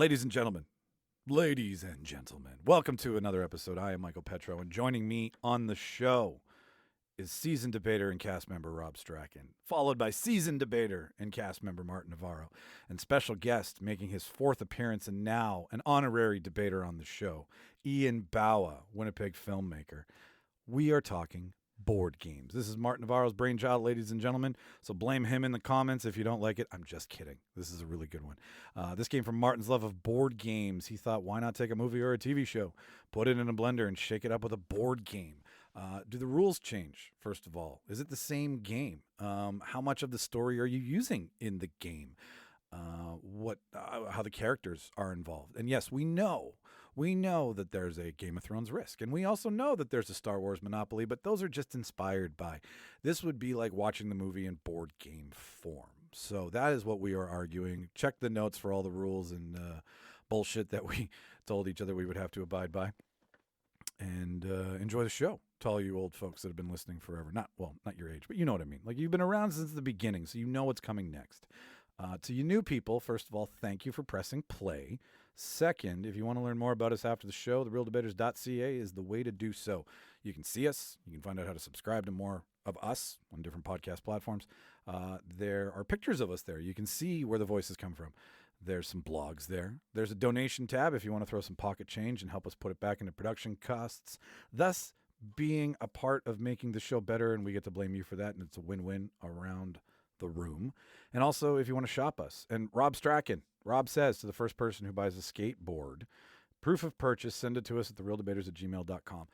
Ladies and gentlemen, welcome to another episode. I am Michael Petro, and joining me on the show is seasoned debater and cast member Rob Strachan, followed by seasoned debater and cast member Martin Navarro, and special guest making his fourth appearance and now an honorary debater on the show, Ian Bawa, Winnipeg filmmaker. We are talking board games. This is Martin Navarro's brainchild, ladies and gentlemen, so blame him in the comments if you don't like it. I'm just kidding. This is a really good one. This came from Martin's love of board games. He thought, why not take a movie or a TV show, put it in a blender, and shake it up with a board game? Do the rules change, first of all? Is it the same game? How much of the story are you using in the game? How the characters are involved? And yes, we know that there's a Game of Thrones Risk, and we also know that there's a Star Wars Monopoly, but those are just inspired by. This would be like watching the movie in board game form. So that is what we are arguing. Check the notes for all the rules and bullshit that we told each other we would have to abide by. And enjoy the show to all you old folks that have been listening forever. Not your age, but you know what I mean. Like, you've been around since the beginning, so you know what's coming next. To you new people, first of all, thank you for pressing play. Second, if you want to learn more about us after the show, therealdebaters.ca is the way to do so. You can see us. You can find out how to subscribe to more of us on different podcast platforms. There are pictures of us there. You can see where the voices come from. There's some blogs there. There's a donation tab if you want to throw some pocket change and help us put it back into production costs, thus being a part of making the show better, and we get to blame you for that, and it's a win-win around the room. And also, if you want to shop us, and Rob Strachan, Rob says to the first person who buys a skateboard, proof of purchase, send it to us at therealdebaters@gmail.com.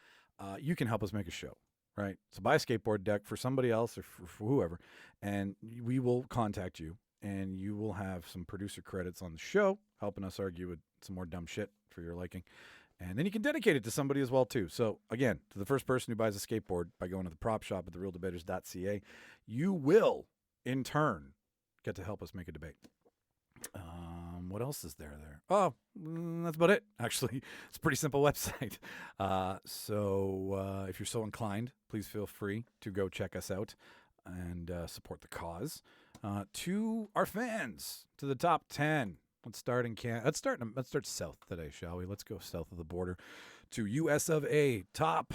You can help us make a show, right? So buy a skateboard deck for somebody else or for whoever, and we will contact you, and you will have some producer credits on the show, helping us argue with some more dumb shit for your liking. And then you can dedicate it to somebody as well, too. So, again, to the first person who buys a skateboard by going to the prop shop at therealdebaters.ca, you will, in turn, get to help us make a debate. What else is there? Oh, that's about it, actually. It's a pretty simple website. So if you're so inclined, please feel free to go check us out and support the cause. To our fans, to the top 10. Let's start in Let's start south today, shall we? Let's go south of the border to US of A. Top,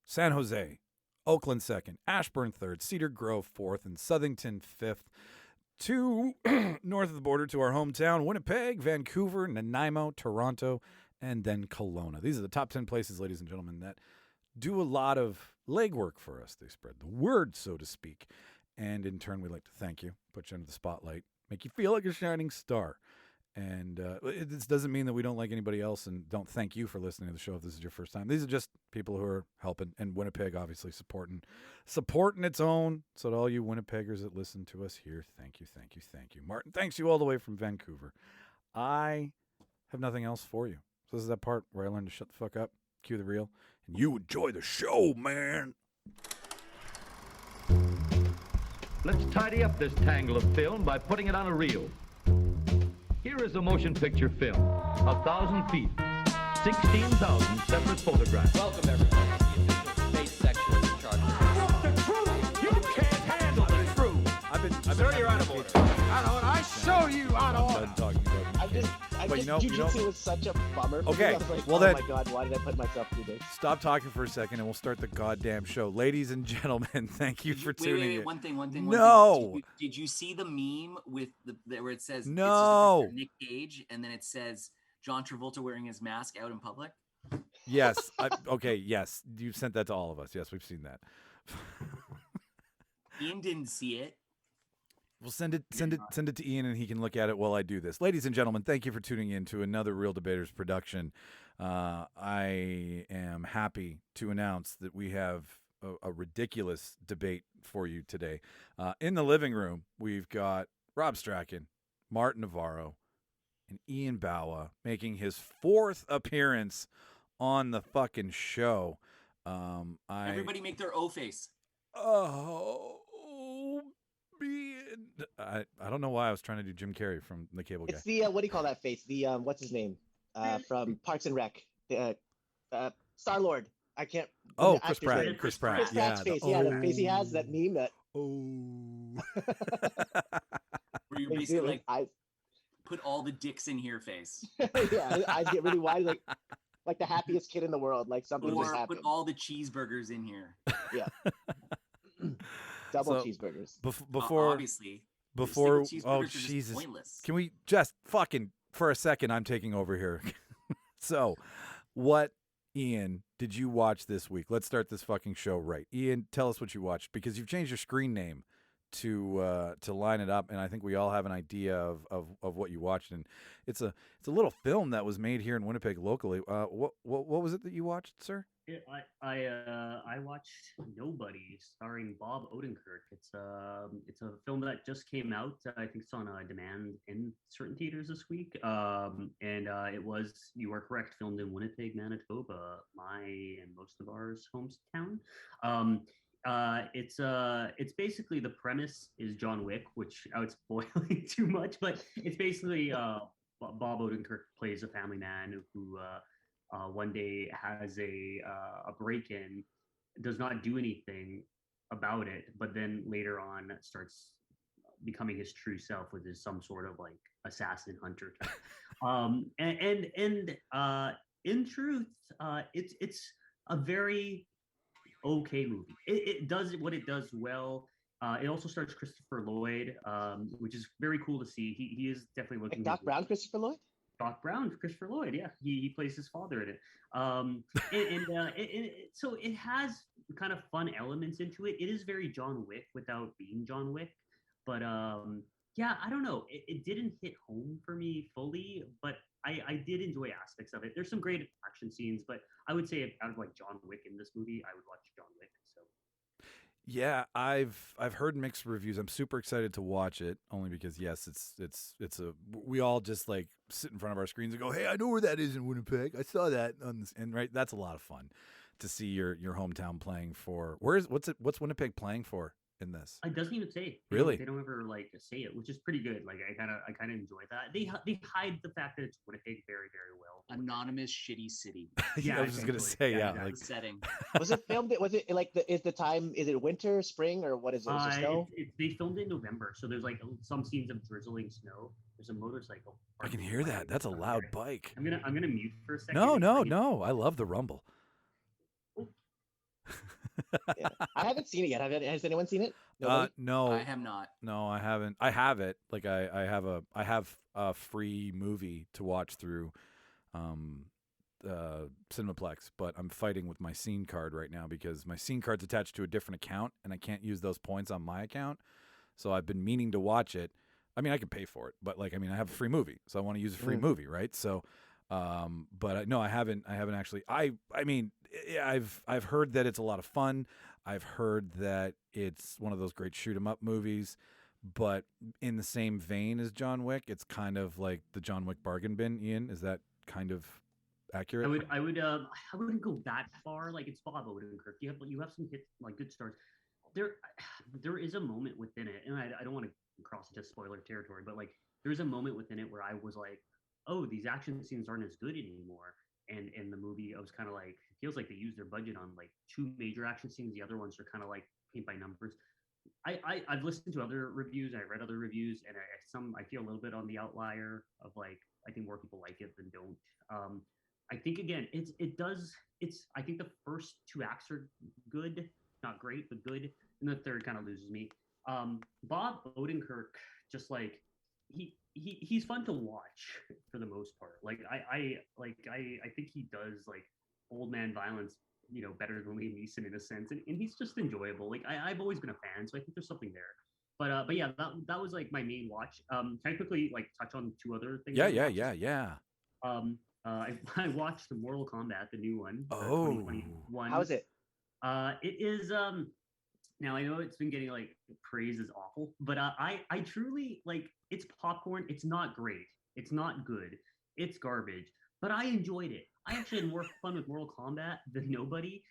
San Jose, Oakland second, Ashburn third, Cedar Grove fourth, and Southington fifth. To north of the border to our hometown, Winnipeg, Vancouver, Nanaimo, Toronto, and then Kelowna. These are the top 10 places, ladies and gentlemen, that do a lot of legwork for us. They spread the word, so to speak. And in turn, we'd like to thank you, put you under the spotlight, make you feel like a shining star. And this doesn't mean that we don't like anybody else and don't thank you for listening to the show if this is your first time. These are just people who are helping, and Winnipeg obviously supporting its own. So to all you Winnipeggers that listen to us here, thank you. Martin, thanks you all the way from Vancouver. I have nothing else for you. So this is that part where I learn to shut the fuck up, cue the reel, and you enjoy the show, man. Let's tidy up this tangle of film by putting it on a reel. Here is a motion picture film, 1,000 feet, 16,000 separate photographs. Welcome, everybody, to the official space section of the chart. The truth! You can't handle the truth! Sir, you're out of order. I show you out of order! I'm talking about Jiu-Jitsu was such a bummer for Okay, me. I was like, well oh then- my god, why did I put myself through this? Stop talking for a second, and we'll start the goddamn show. Ladies and gentlemen, thank you for tuning in. One thing. No. Did you see the meme with where it says No. it's just a picture of Nick Cage and then it says John Travolta wearing his mask out in public? Yes. Okay. Yes. You sent that to all of us. Yes, we've seen that. Ian didn't see it. We'll send it to Ian, and he can look at it while I do this. Ladies and gentlemen, thank you for tuning in to another Real Debaters production. I am happy to announce that we have a ridiculous debate for you today. In the living room, we've got Rob Strachan, Martin Navarro, and Ian Bawa making his fourth appearance on the fucking show. Everybody make their O face. I don't know why I was trying to do Jim Carrey from The Cable Guy. It's the what do you call that face? The what's his name? From Parks and Rec. Star Lord. I can't. Oh, the Chris actor's Pratt. name. Chris Pratt. Chris Pratt's face. The face he has. That meme. That. Where you're basically like, Put all the dicks in here face. Yeah, eyes get really wide, like the happiest kid in the world. Like something just Or put happened. all the cheeseburgers in here. Yeah. Double So, cheeseburgers. Before Obviously. before Stick with oh cheeseburgers are just Jesus, pointless. can we just fucking for a second? I'm taking over here. So, what, Ian, did you watch this week? Let's start this fucking show right. Ian, tell us what you watched because you've changed your screen name to line it up, and I think we all have an idea of what you watched. And it's a little film that was made here in Winnipeg locally. What was it that you watched, sir? Yeah, I watched Nobody, starring Bob Odenkirk. It's a film that just came out. I think it's on demand in certain theaters this week. It was, you are correct, filmed in Winnipeg, Manitoba, my and most of ours hometown. It's basically, the premise is John Wick, which I would spoiling too much, but it's basically Bob Odenkirk plays a family man who one day has a break-in, does not do anything about it, but then later on starts becoming his true self, with his some sort of like assassin hunter type. In truth, it's a very okay movie. It does what it does well. It also stars Christopher Lloyd, which is very cool to see. He is definitely looking. Doc Brown, Christopher Lloyd. Doc Brown, Christopher Lloyd, yeah, he plays his father in it. So it has kind of fun elements into it. It is very John Wick without being John Wick, but yeah, I don't know. It didn't hit home for me fully, but I did enjoy aspects of it. There's some great action scenes, but I would say out of like John Wick in this movie, I would watch John Wick. So. Yeah, I've heard mixed reviews. I'm super excited to watch it, only because yes, it's a we all just like sit in front of our screens and go, "Hey, I know where that is in Winnipeg. I saw that on this," and right, that's a lot of fun to see your hometown playing for. What's Winnipeg playing for in this? It doesn't even say. Really? They don't ever like say it, which is pretty good. Like I kind of enjoy that. They hide the fact that it's Winnipeg very, very well. Anonymous shitty city. Yeah, I was just gonna say, yeah, exactly. like Setting. Was it filmed? Was it like is the time? Is it winter, spring, or what is it? Is it snow? They filmed it in November, so there's like some scenes of drizzling snow. There's a motorcycle. I can hear that. That's a loud bike. I'm gonna mute for a second. No. I love the rumble. Yeah. I haven't seen it yet. Has anyone seen it? Nobody? No, I have not. No, I haven't. I have it. Like I have a free movie to watch through Cinemaplex, but I'm fighting with my scene card right now because my scene card's attached to a different account and I can't use those points on my account. So I've been meaning to watch it. I mean, I can pay for it, but like, I mean, I have a free movie, so I want to use a free movie, right? So, but no, I haven't actually. I mean, I've heard that it's a lot of fun. I've heard that it's one of those great shoot 'em up movies, but in the same vein as John Wick, it's kind of like the John Wick bargain bin. Ian, is that kind of accurate? I wouldn't go that far. Like, it's Bob Odenkirk. You have some hits, like good stars. There is a moment within it, and I don't want to cross into spoiler territory, but like there's a moment within it where I was like, oh, these action scenes aren't as good anymore. And in the movie, I was kind of like, it feels like they used their budget on like 2 major action scenes. The other ones are kind of like paint by numbers. I've listened to other reviews, and I read other reviews, and I feel a little bit on the outlier of like, I think more people like it than don't. I think again, I think the first 2 acts are good, not great, but good, and the third kind of loses me. Bob Odenkirk, just like he's fun to watch for the most part. Like I think he does like old man violence, better than Liam Neeson in a sense, and he's just enjoyable. Like I've always been a fan, so I think there's something there. But yeah, that was like my main watch. Can I quickly like touch on 2 other things? Yeah. I watched the Mortal Kombat, the new one. Oh, 2021. How is it? It is now I know it's been getting like praised as awful, but I truly like, it's popcorn. It's not great. It's not good. It's garbage. But I enjoyed it. I actually had more fun with Mortal Kombat than Nobody,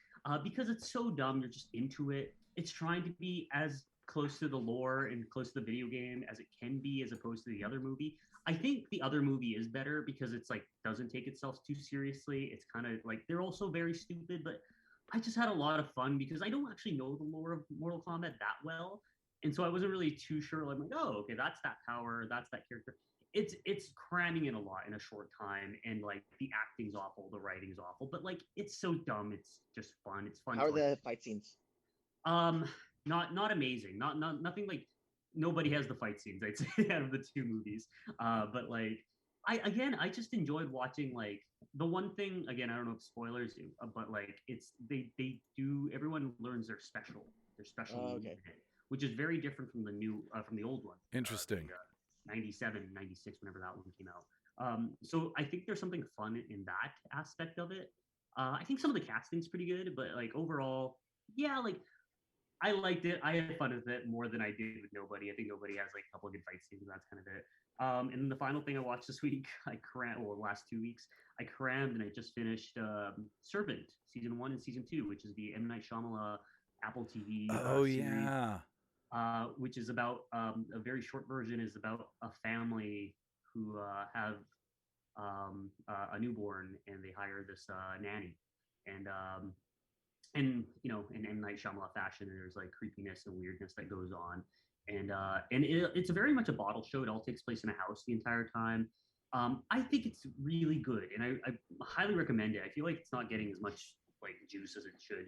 because it's so dumb. You're just into it. It's trying to be as close to the lore and close to the video game as it can be, as opposed to the other movie. I think the other movie is better because it's like doesn't take itself too seriously. It's kind of like, they're also very stupid, but I just had a lot of fun because I don't actually know the lore of Mortal Kombat that well. And so I wasn't really too sure. I'm like, oh, okay, that's that power, that's that character. it's cramming in a lot in a short time, and like the acting's awful, the writing's awful, but like it's so dumb, it's just fun. It's fun How are to like, the fight scenes? um not amazing, nothing like, nobody has the fight scenes, I'd say, out of the two movies. But like, I just enjoyed watching, like, the one thing, again, I don't know if spoilers, but like it's they do, everyone learns their special Oh, move okay. in it, which is very different from the new from the old one. Interesting. 97, 96, whenever that one came out. So I think there's something fun in that aspect of it. I think some of the casting's pretty good, but like overall, yeah, like I liked it. I had fun with it more than I did with Nobody. I think Nobody has like a couple of good fight scenes, and that's kind of it. And then the final thing I watched this week, I crammed, well, the last 2 weeks, I crammed and I just finished Servant season 1 and season 2, which is the M Night Shyamalan Apple TV Oh series, yeah. which is about, a very short version is about a family who have a newborn, and they hire this nanny, and in M Night Shyamalan fashion, there's like creepiness and weirdness that goes on, and it's very much a bottle show. It all takes place in a house the entire time. I think it's really good, and I highly recommend it. I feel like it's not getting as much like juice as it should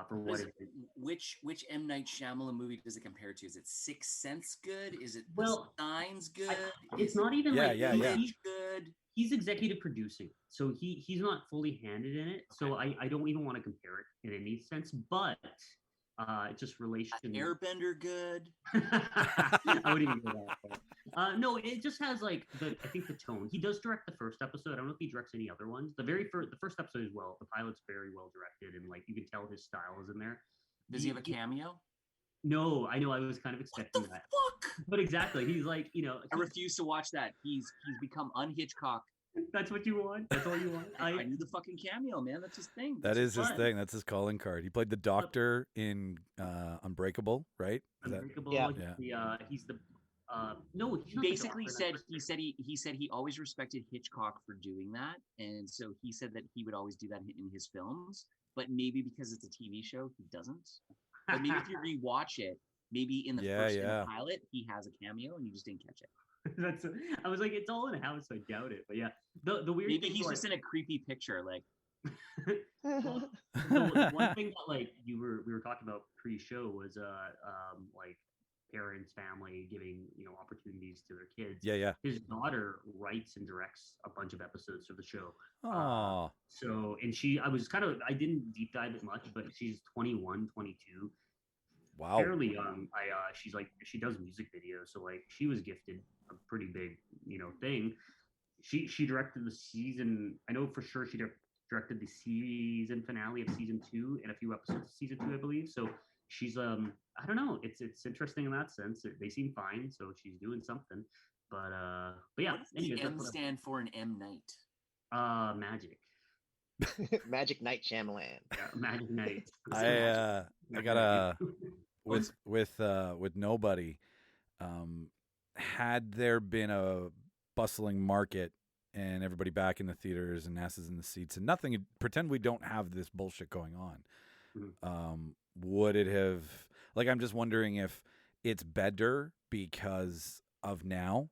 for what it is. Which M Night Shyamalan movie does it compare to? Is it Sixth Sense good? Is it The Well, Signs good? It's not even Yeah, like yeah, yeah. Image good? he's executive producing, so he's not fully handed in it. So I don't even want to compare it in any sense, but just relation. Airbender good? I wouldn't even go that far. No, it just has like I think the tone. He does direct the first episode. I don't know if he directs any other ones. The first episode as well. The pilot's very well directed, and like you can tell his style is in there. Does he have a cameo? No, I know. I was kind of expecting What the that, fuck? but exactly, he's like, I refuse to watch that. He's become unhitchcock. that's what you want. That's all you want. I need the fucking cameo, man. That's his thing. That is his fun. thing. That's his calling card. He played the doctor in Unbreakable, right? Is that- Unbreakable. Yeah. He's the no. He's He not the basically doctor, said he said he always respected Hitchcock for doing that, and so he said that he would always do that in his films. But maybe because it's a TV show, he doesn't. But maybe if you rewatch it, maybe in the first in the pilot, he has a cameo and you just didn't catch it. That's. I was like, it's all in a house. So I doubt it. But yeah, the weird. Maybe thing he's was, just in a creepy picture, like. well, the one thing that like we were talking about pre-show was like parents, family giving opportunities to their kids. Yeah. His daughter writes and directs a bunch of episodes for the show. Oh. So, and I didn't deep dive as much, but she's 21, 22. Wow. Fairly young. She's like, she does music videos, so like she was gifted a pretty big thing. She directed the season. I know for sure she directed the season finale of season 2 and a few episodes of season 2, I believe. So she's I don't know. It's interesting in that sense. They seem fine, so she's doing something. But yeah. What does the M stand for in M Night? Magic. Magic Night Shyamalan. Yeah, Magic Night. I got with Nobody. Had there been a bustling market and everybody back in the theaters and asses in the seats and nothing, pretend we don't have this bullshit going on. Mm-hmm. Would it have, like, I'm just wondering if it's better because of now,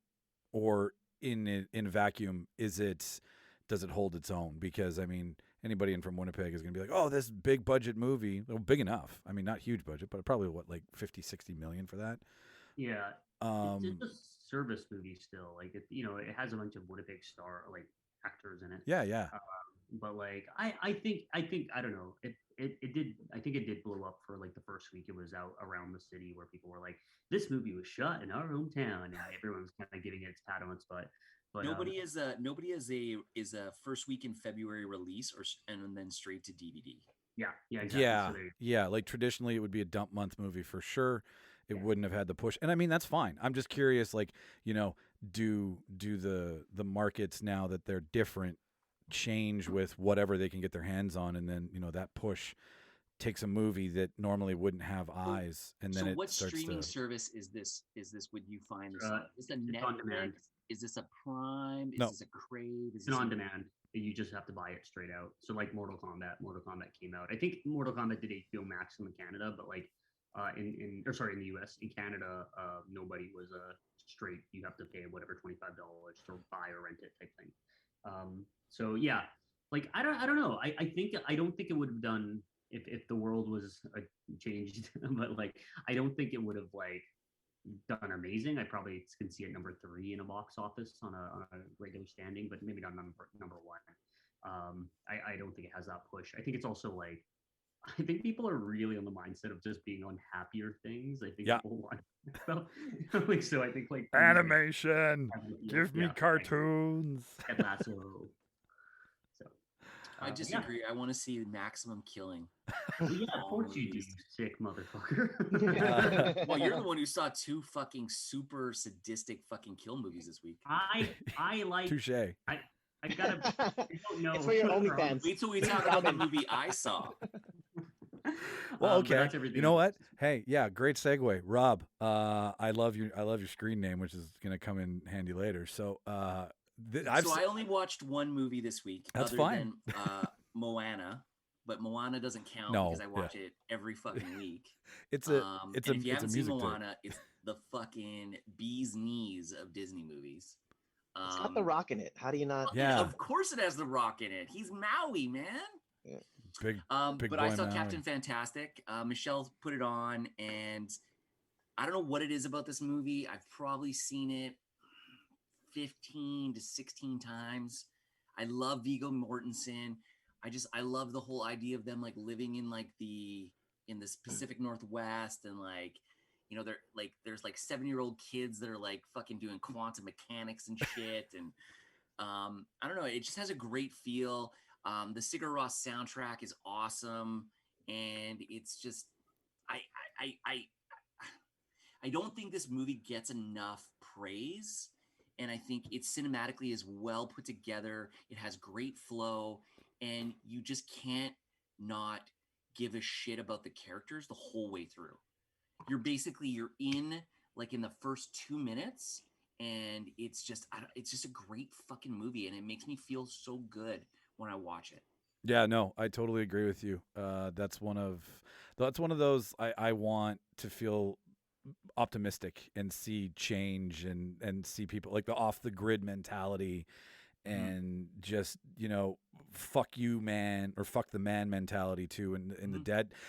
or in vacuum, does it hold its own? Because I mean, anybody in from Winnipeg is going to be like, oh, this big budget movie, well, big enough. I mean, not huge budget, but probably like 50, 60 million for that. Yeah. It's a service movie still. Like it has a bunch of Winnipeg star like actors in it. Yeah. But like I think I don't know. It did. I think it did blow up for like the first week it was out around the city, where people were like, "This movie was shot in our hometown," and everyone was kind of giving it its pat on its butt. But Nobody is a first week in February release, and then straight to DVD. Yeah, exactly. Yeah. Like traditionally, it would be a dump month movie for sure. It wouldn't have had the push, and I mean that's fine. I'm just curious, like do the markets now that they're different change with whatever they can get their hands on, and then that push takes a movie that normally wouldn't have eyes, and then what starts streaming to... service is this? Would you find this? Is this a it's on demand. Netflix? Is this a Prime? Is No. this a Crave? It's on demand. You just have to buy it straight out. So like Mortal Kombat came out. I think Mortal Kombat did HBO Max in Canada, but like in the US. In Canada, Nobody was straight. You have to pay whatever $25 to buy or rent it type thing. So yeah, like I don't know. I don't think it would have done if the world was changed, but like I don't think it would have like done amazing. I probably can see it number 3 in a box office on a regular standing, but maybe not number 1. I don't think it has that push. I think it's also like I think people are really on the mindset of just being on happier things. I think Yeah. people want stuff. Like, so I think like Animation. like, Give me yeah, cartoons. Ted Lasso. So I yeah. disagree. I want to see maximum killing. Well, yeah, of All course you do, you movies. sick motherfucker. Well, you're the one who saw 2 fucking super sadistic fucking kill movies this week. I like Touche. I gotta I don't know. It's for your OnlyFans. Wait till we talk about the movie I saw. Well, But okay. that's everything You know else. what? Hey, yeah, great segue, Rob. I love your screen name, which is gonna come in handy later. So, I only watched one movie this week. That's other fine. Than Moana, but Moana doesn't count No, because I watch it every fucking week. it's And if if you it's a haven't seen music tape. Moana, it's the fucking bee's knees of Disney movies. It's got The Rock in it. How do you not? Yeah. Of course it has The Rock in it. He's Maui, man. Big But boy I saw Maui. Captain Fantastic. Michelle put it on, and I don't know what it is about this movie. I've probably seen it 15 to 16 times. I love Viggo Mortensen. I love the whole idea of them like living in like in this Pacific Northwest, and like, you know, they're like there's like 7-year-old kids that are like fucking doing quantum mechanics and shit. And I don't know, it just has a great feel. The Sigur Rós soundtrack is awesome, and it's just I I I I don't think this movie gets enough praise, and I think it cinematically is well put together. It has great flow, and you just can't not give a shit about the characters the whole way through. You're in like in the first 2 minutes, and it's just a great fucking movie, and it makes me feel so good when I watch it. Yeah, no, I totally agree with you. That's one of those I want to feel optimistic and see change and see people like the off the grid mentality and just, you know, fuck you man, or fuck the man mentality too. And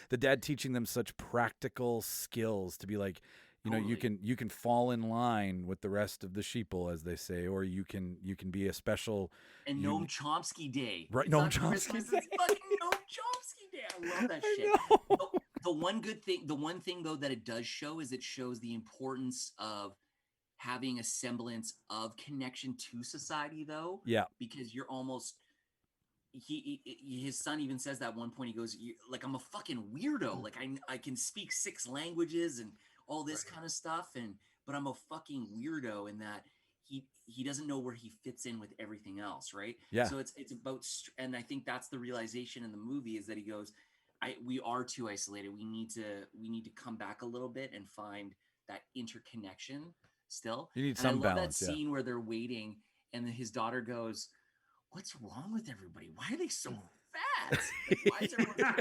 the dad teaching them such practical skills to be like, you know, you can fall in line with the rest of the sheeple, as they say, or you can be a special. And Noam Chomsky Day. Right, It's Noam not Chomsky Christmas, Day. it's fucking Noam Chomsky Day. I love that shit. The one thing though that it does show is it shows the importance of having a semblance of connection to society, though. Yeah. Because you're almost his son even says that at one point. He goes, like, I'm a fucking weirdo. Like I can speak 6 languages and all this kind of stuff, but I'm a fucking weirdo in that he doesn't know where he fits in with everything else, right? Yeah. So it's about, and I think that's the realization in the movie, is that he goes, we are too isolated. We need to come back a little bit and find that interconnection still. You need and some I love balance. that scene where they're waiting, and then his daughter goes, "What's wrong with everybody? Why are they so fat? Why is everyone?"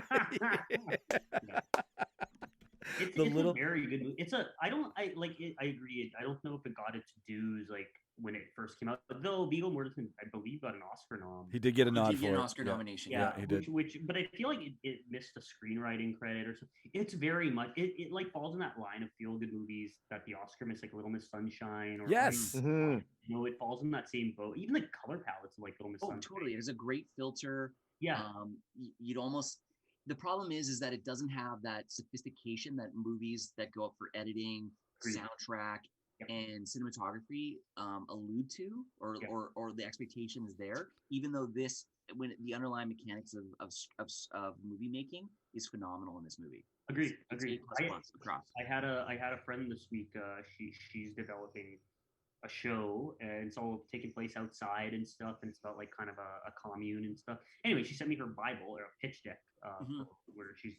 It's a very good movie. I agree. I don't know if it got its dues like when it first came out. Though Viggo Mortensen, I believe, got an Oscar nom. He did get a nod He did for get an it. Oscar Yeah. nomination. Yeah, he did. But I feel like it missed a screenwriting credit or something. It's very much it like falls in that line of feel good movies that the Oscar missed, like Little Miss Sunshine. Or Yes. You know, it falls in that same boat. Even the color palettes of like Little Miss Sunshine. Totally. It has a great filter. Yeah. You'd almost. The problem is that it doesn't have that sophistication that movies that go up for editing, soundtrack, and cinematography allude to, or the expectation is there. Even though when the underlying mechanics of movie making is phenomenal in this movie. Agreed. It's A++ across. I had a friend this week. She's developing a show, and it's all taking place outside and stuff, and it's about like kind of a commune and stuff. Anyway, she sent me her Bible or a pitch deck where she's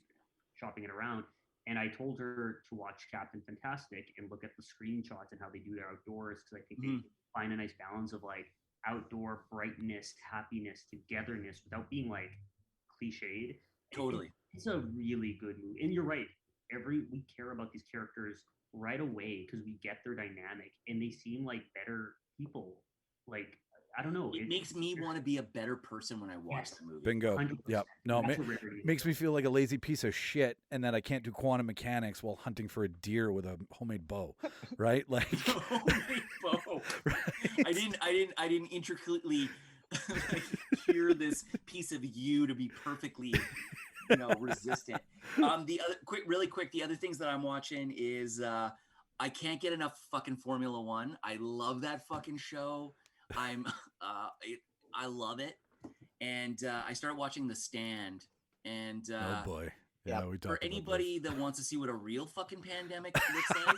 shopping it around, and I told her to watch Captain Fantastic and look at the screenshots and how they do their outdoors, because I think they find a nice balance of like outdoor brightness, happiness, togetherness without being like cliched. Totally. It's a really good movie, and you're right. We care about these characters right away because we get their dynamic and they seem like better people. Like I don't know. It makes me want to be a better person when I watch the movie. Bingo. 100%. Yep. No, That's a rarity. makes me feel like a lazy piece of shit, and that I can't do quantum mechanics while hunting for a deer with a homemade bow, right? Like Homemade bow. right? I didn't intricately like, hear this piece of you to be perfectly, resistant. The other really quick, the other things that I'm watching is I can't get enough fucking Formula One. I love that fucking show. I love it, and I started watching The Stand. And Oh boy, yeah, we talked for about anybody that wants to see what a real fucking pandemic looks like,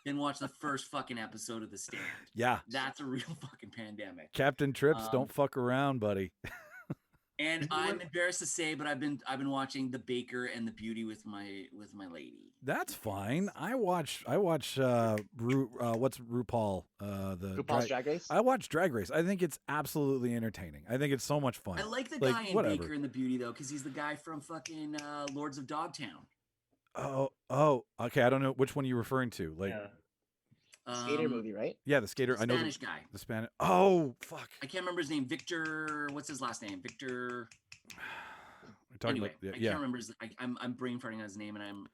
then watch the first fucking episode of The Stand. Yeah, That's a real fucking pandemic. Captain Trips, don't fuck around, buddy. And I'm embarrassed to say, but I've been watching The Baker and The Beauty with my lady. That's fine. I watch what's RuPaul? RuPaul's Drag Race. I watch Drag Race. I think it's absolutely entertaining. I think it's so much fun. I like the guy in whatever. Baker and The Beauty though, because he's the guy from fucking Lords of Dogtown. Oh, okay. I don't know which one you're referring to. Like, Skater movie, right? yeah, the skater. The I know Spanish guy. The Spanish. Oh, fuck. I can't remember his name. Victor. What's his last name? Victor. We're talking Anyway, about. I Yeah, can't remember his. I'm brain farting on his name, and I'm.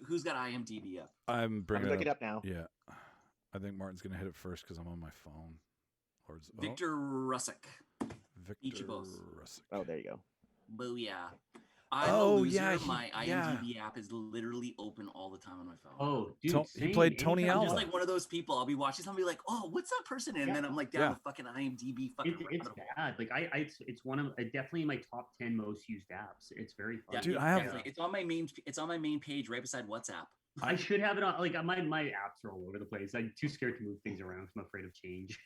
Who's got IMDb up? I'm bringing Look it up now. Yeah, I think Martin's gonna hit it first because I'm on my phone. Lord's, Victor Rusick. Victor Ichibos. Rusick. Oh, there you go. Booyah. I'm a Oh, loser. yeah, My IMDb app is literally open all the time on my phone. Oh, dude, He same. played Tony Anytime- I'm Alva. just like one of those people. I'll be watching somebody like, oh, what's that person? And then I'm like down Yeah. the fucking IMDb fucking It's rabbit hole. bad. Like it's one of definitely my top 10 most used apps. It's very fun. Yeah, Dude, it I have- definitely- It's on my main page right beside WhatsApp. I should have it on. Like my apps are all over the place. I'm too scared to move things around. 'Cause I'm afraid of change.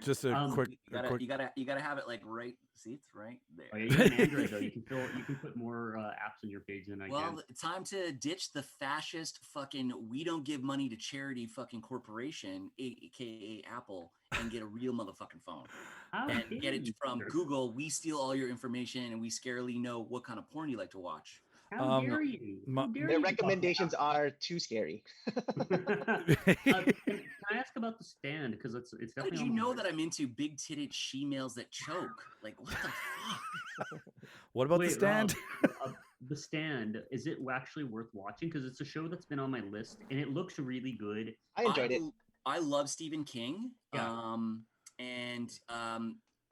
Just a quick. You gotta have it like right. See, it's right there. Oh, yeah, you have an Android though. You can put more apps on your page than I can. Well, it's time to ditch the fascist fucking we don't give money to charity fucking corporation, aka Apple, and get a real motherfucking phone. How And dare get it you, from sir? Google. We steal all your information and we scarily know what kind of porn you like to watch. How dare you? How dare Their you, recommendations are too scary. can I ask about The Stand? Because it's How definitely. did you on my know list. that I'm into big titted she-males that choke? Like, what the fuck? What about The Wait, Stand? The Stand, is it actually worth watching? Because it's a show that's been on my list and it looks really good. I enjoyed it. I love Stephen King. Yeah.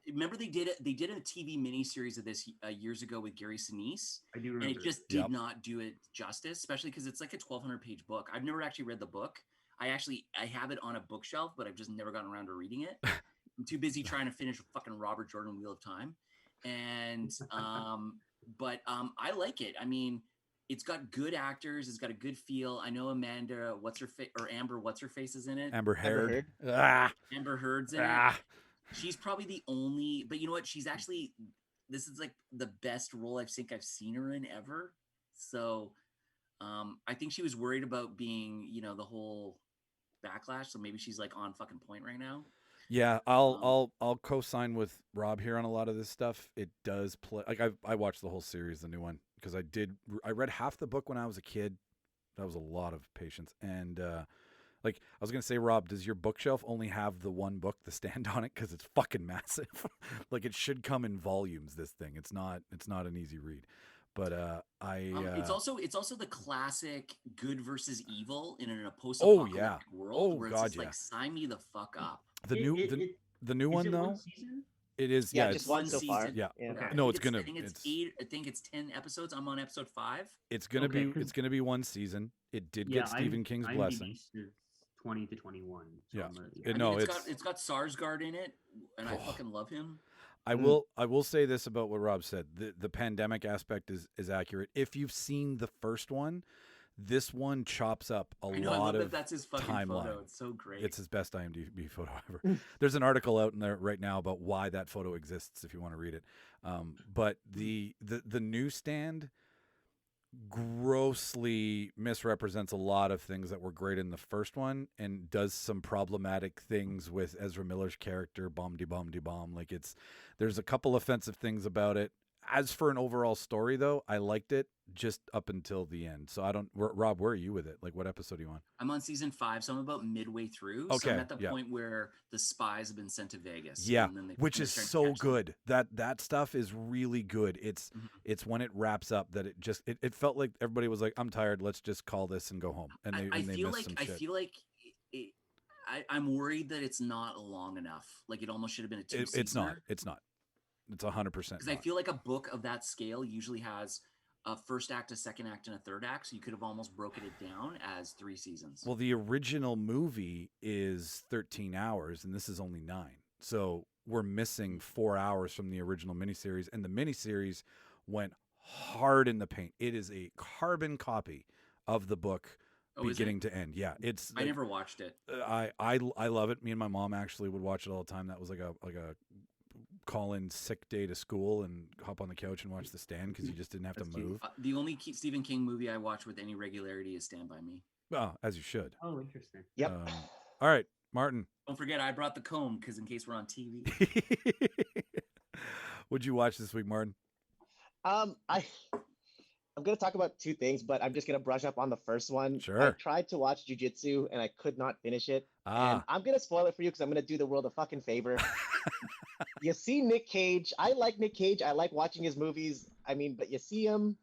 Remember they did a TV miniseries of this years ago with Gary Sinise, I do and remember. it just did not do it justice, especially because it's like a 1,200 page book. I've never actually read the book. I have it on a bookshelf, but I've just never gotten around to reading it. I'm too busy trying to finish fucking Robert Jordan Wheel of Time, and but I like it. I mean, it's got good actors. It's got a good feel. I know Amber what's her face is in it. Amber Heard. Heard. Ah, Amber Heard's in it. ah. She's probably the only, but you know what? She's actually, this is like the best role I've seen her in ever. So I think she was worried about being, the whole backlash. So maybe she's like on fucking point right now. Yeah, I'll co-sign with Rob here on a lot of this stuff. It does play like I watched the whole series, the new one, because I read half the book when I was a kid. That was a lot of patience. And like I was gonna say, Rob, does your bookshelf only have the one book, The Stand, on it? Because it's fucking massive. Like it should come in volumes. This thing, it's not an easy read. But it's also the classic good versus evil in a Oh, post-apocalyptic yeah. world Oh, where God, it's just yeah. like sign me the fuck up. the new Is one it though. one season? It is. Yeah, Yeah, just it's, one so far. season. Yeah. Okay. No, it's gonna. I think it's 8. I think it's 10 episodes. I'm on episode 5. It's gonna Okay, be. 'cause- It's gonna be one season. It did Yeah, get Stephen King's IMDb blessing. is 20 to 21. So Yeah. I'm a- It- I no, mean, it's- it's got Sarsgaard in it, and I Oh. fucking love him. I will say this about what Rob said. The pandemic aspect is accurate. If you've seen the first one, this one chops up a I know, I lot love of that that's his fucking timeline. photo. It's so great. It's his best IMDb photo ever. There's an article out in there right now about why that photo exists if you want to read it. But the new Stand grossly misrepresents a lot of things that were great in the first one and does some problematic things with Ezra Miller's character, bomb de bomb de bomb. Like there's a couple offensive things about it. as for an overall story, though, I liked it just up until the end. So I don't, Rob, where are you with it? Like, what episode are you on? I'm on season 5, so I'm about midway through. So Okay, I'm at the yeah. point where the spies have been sent to Vegas. Yeah, and then which they're is starting to so catch them. good. That stuff is really good. It's when it wraps up that it felt like everybody was like, I'm tired. Let's just call this and go home. And they feel missed like some I shit. feel like I'm worried that it's not long enough. Like it almost should have been a 2-seasoner. It's not. It's not. It's 100%. Because I feel like a book of that scale usually has a first act, a second act, and a third act. So you could have almost broken it down as 3 seasons. Well, the original movie is 13 hours, and this is only 9. So we're missing 4 hours from the original miniseries, and the miniseries went hard in the paint. It is a carbon copy of the book, beginning to end. Yeah, it's. I never watched it. I love it. Me and my mom actually would watch it all the time. That was like a call in sick day to school and hop on the couch and watch The Stand because you just didn't have to move. The only Stephen King movie I watch with any regularity is Stand By Me. Well, as you should. Oh, interesting. Yep. All right, Martin. Don't forget, I brought the comb because in case we're on TV. What'd you watch this week, Martin? I'm gonna talk about 2 things, but I'm just gonna brush up on the first one. Sure. I tried to watch Jiu-Jitsu and I could not finish it. And I'm gonna spoil it for you because I'm gonna do the world a fucking favor. You see Nick Cage. I like Nick Cage. I like watching his movies. I mean, but you see him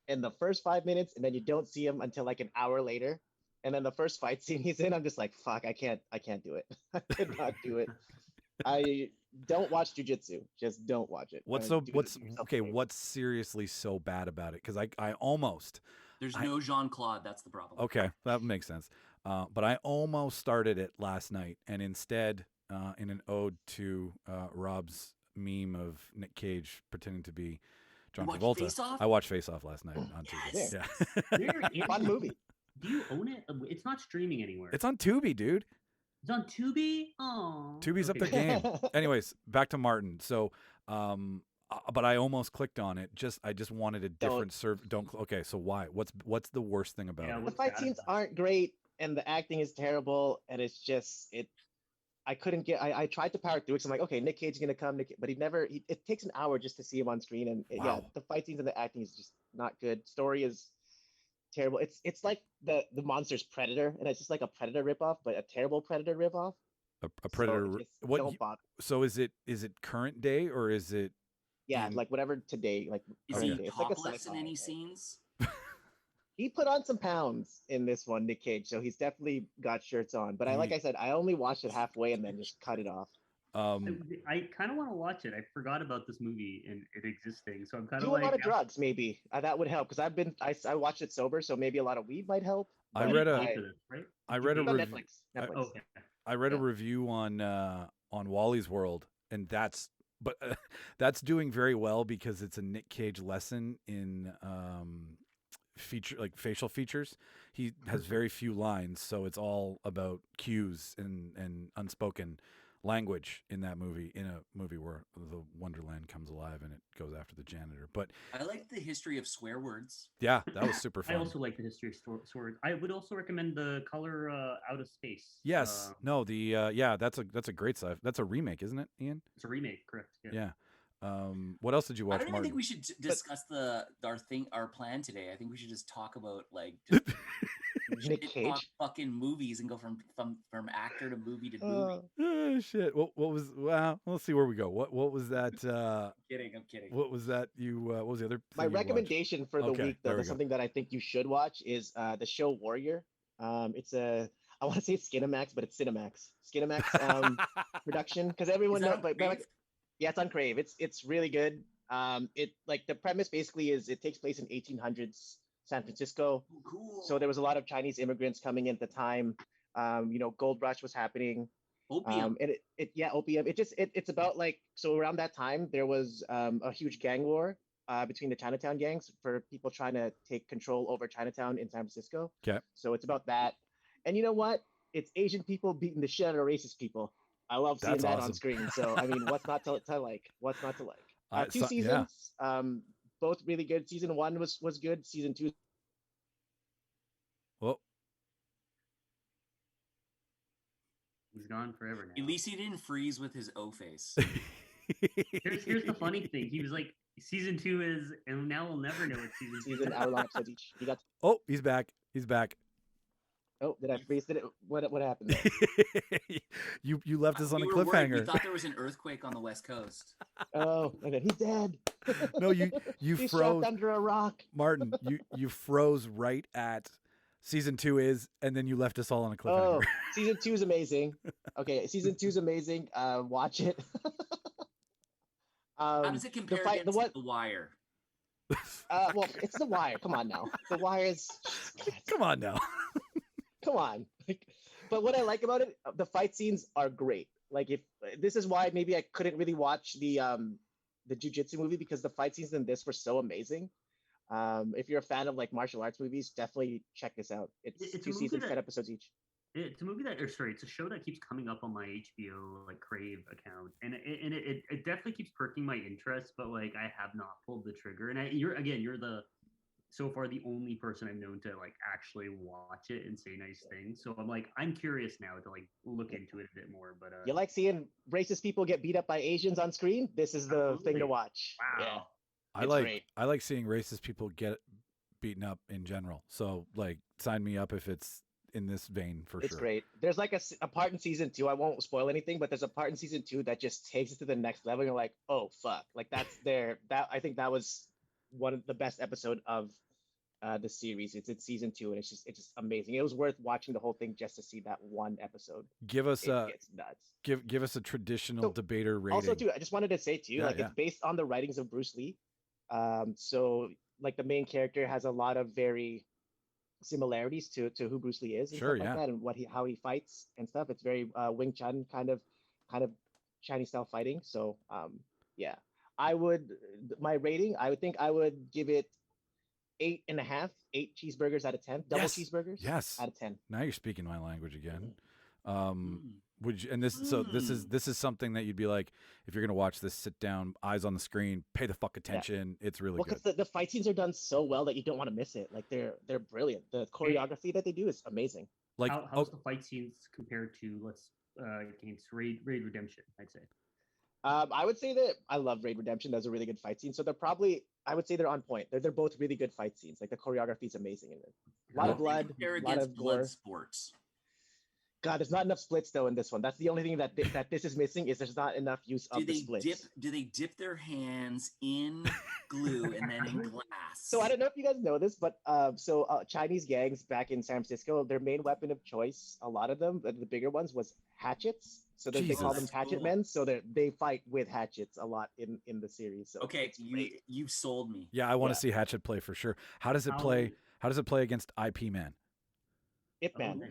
in the first 5 minutes and then you don't see him until like an hour later. And then the first fight scene he's in, I'm just like, fuck, I can't do it. I could not do it. I don't watch Jiu-Jitsu. Just don't watch it. What's seriously so bad about it? Because I almost. There's no Jean-Claude. That's the problem. Okay, that makes sense. But I almost started it last night, and instead, in an ode to Rob's meme of Nick Cage pretending to be John Travolta, I watched Face Off last night on Tubi. Yeah. Fun movie. Do you own it? It's not streaming anywhere. It's on Tubi, dude. It's on Tubi? Oh. Tubi's up their game. Anyways, back to Martin. So, but I almost clicked on it. I just wanted a different Okay, so why? What's the worst thing about it? The fight scenes aren't great, and the acting is terrible, and it's just I couldn't get. I tried to power through it. So I'm like, okay, Nick Cage is gonna come, but it takes an hour just to see him on screen, and yeah, the fight scenes and the acting is just not good. Story is terrible. It's like the monster's Predator, and it's just like a Predator ripoff, but a terrible Predator ripoff. A Predator. So don't bother. So is it current day or is it? Yeah, like whatever today. Like is he it's topless like a in any scenes? He put on some pounds in this one, Nick Cage, so he's definitely got shirts on. But like I said, I only watched it halfway and then just cut it off. I kind of want to watch it. I forgot about this movie and it existing, so I'm kind of do like a lot of drugs, maybe that would help because I watched it sober, so maybe a lot of weed might help. I read a Netflix. Okay. I read a review on Wally's World, and that's doing very well because it's a Nick Cage lesson in facial features. He has very few lines, so it's all about cues and unspoken language in that movie, in a movie where the Wonderland comes alive and it goes after the janitor. But I like the history of swear words. Yeah, that was super fun. I also like the history of swords. I would also recommend The Color Out of Space. Yes. That's a great stuff. That's a remake, isn't it, Ian? It's a remake, correct? Yeah. What else did you watch, I don't even Martin? think we should discuss our plan today. I think we should just talk about Nick Cage fucking movies and go from actor to movie to movie. Oh shit! We'll see where we go. What was that? I'm kidding. What was that? What was the other? My recommendation for the week, though, something that I think you should watch is the show Warrior. It's I want to say it's Skinamax, but it's Cinemax production because everyone knows. Yeah, it's on Crave. It's really good. The premise basically is it takes place in 1800s San Francisco. Oh, cool. So there was a lot of Chinese immigrants coming in at the time. Gold rush was happening. Opium. Opium. It's about so around that time there was a huge gang war between the Chinatown gangs for people trying to take control over Chinatown in San Francisco. Okay. So it's about that. And you know what? It's Asian people beating the shit out of racist people. I love seeing that on screen. So I mean, what's not to like? What's not to like? 2 seasons, both really good. Season 1 was good. Season 2. Well, he's gone forever now. At least he didn't freeze with his O face. Here's the funny thing. He was like, Season 2 is, and now we'll never know what season 2 Season is. hour long episodes each. You got. Oh, he's back. He's back. Oh, did I freeze? Did it? What happened there? you left us on a We were worried. We cliffhanger. thought there was an earthquake on the West Coast. Oh, and then he's dead. No, you He's froze. trapped under a rock. Martin, you froze right at season 2 is, and then you left us all on a cliffhanger. Oh, season 2 is amazing. Okay, season 2 is amazing. Watch it. How does it compare against The Wire? Well, it's The Wire. Come on now. The Wire is. Come on now. Come on. But what I like about it, the fight scenes are great. Like, if this is why maybe I couldn't really watch the jiu-jitsu movie, because the fight scenes in this were so amazing. If you're a fan of like martial arts movies, definitely check this out. It's 2 seasons, 10 episodes each. It's a movie that, or sorry, it's a show that keeps coming up on my HBO like Crave account, and it definitely keeps perking my interest. But like, I have not pulled the trigger. And you're so far the only person I've known to like actually watch it and say nice things. So I'm curious now to like look into it a bit more. But you like seeing racist people get beat up by Asians on screen? This is the thing to watch. Wow. Yeah. I like seeing racist people get beaten up in general. So like, sign me up if it's in this vein for sure. It's great. There's like a part in season 2. I won't spoil anything, but there's a part in season 2 that just takes it to the next level. You're like, oh fuck! Like I think that was one of the best episode of the series. It's in season 2, and it's just amazing. It was worth watching the whole thing just to see that one episode. Give us it's nuts. Give us a traditional debater rating. Also, too, I just wanted to say to you, it's based on the writings of Bruce Lee. So like the main character has a lot of very similarities to who Bruce Lee is, and stuff like that, and how he fights and stuff. It's very Wing Chun kind of Chinese style fighting. So yeah, my rating, I would think I would give it 8.5, 8 cheeseburgers out of 10, double cheeseburgers, out of 10. Now you're speaking my language again. Would you, and this is something that you'd be like, if you're gonna watch this, sit down, eyes on the screen, pay the fuck attention. It's really good. Because the fight scenes are done so well that you don't want to miss it. Like they're brilliant. The choreography that they do is amazing. Like how's the fight scenes compared to against Raid Redemption? I'd say. I would say that I love Raid Redemption. That's a really good fight scene. So I would say they're on point. They're both really good fight scenes. Like the choreography is amazing in it. A lot of blood, a lot of gore. Blood sports. God, there's not enough splits though in this one. That's the only thing that this is missing, is there's not enough use of the splits. Do they dip their hands in glue and then in glass? So I don't know if you guys know this, but Chinese gangs back in San Francisco, their main weapon of choice, a lot of them, the bigger ones, was hatchets. So they call them hatchet men. So they fight with hatchets a lot in the series. So okay, you sold me. Yeah, I want to see Hatchet play for sure. How does it play? How does it play against IP Man? Ip Man.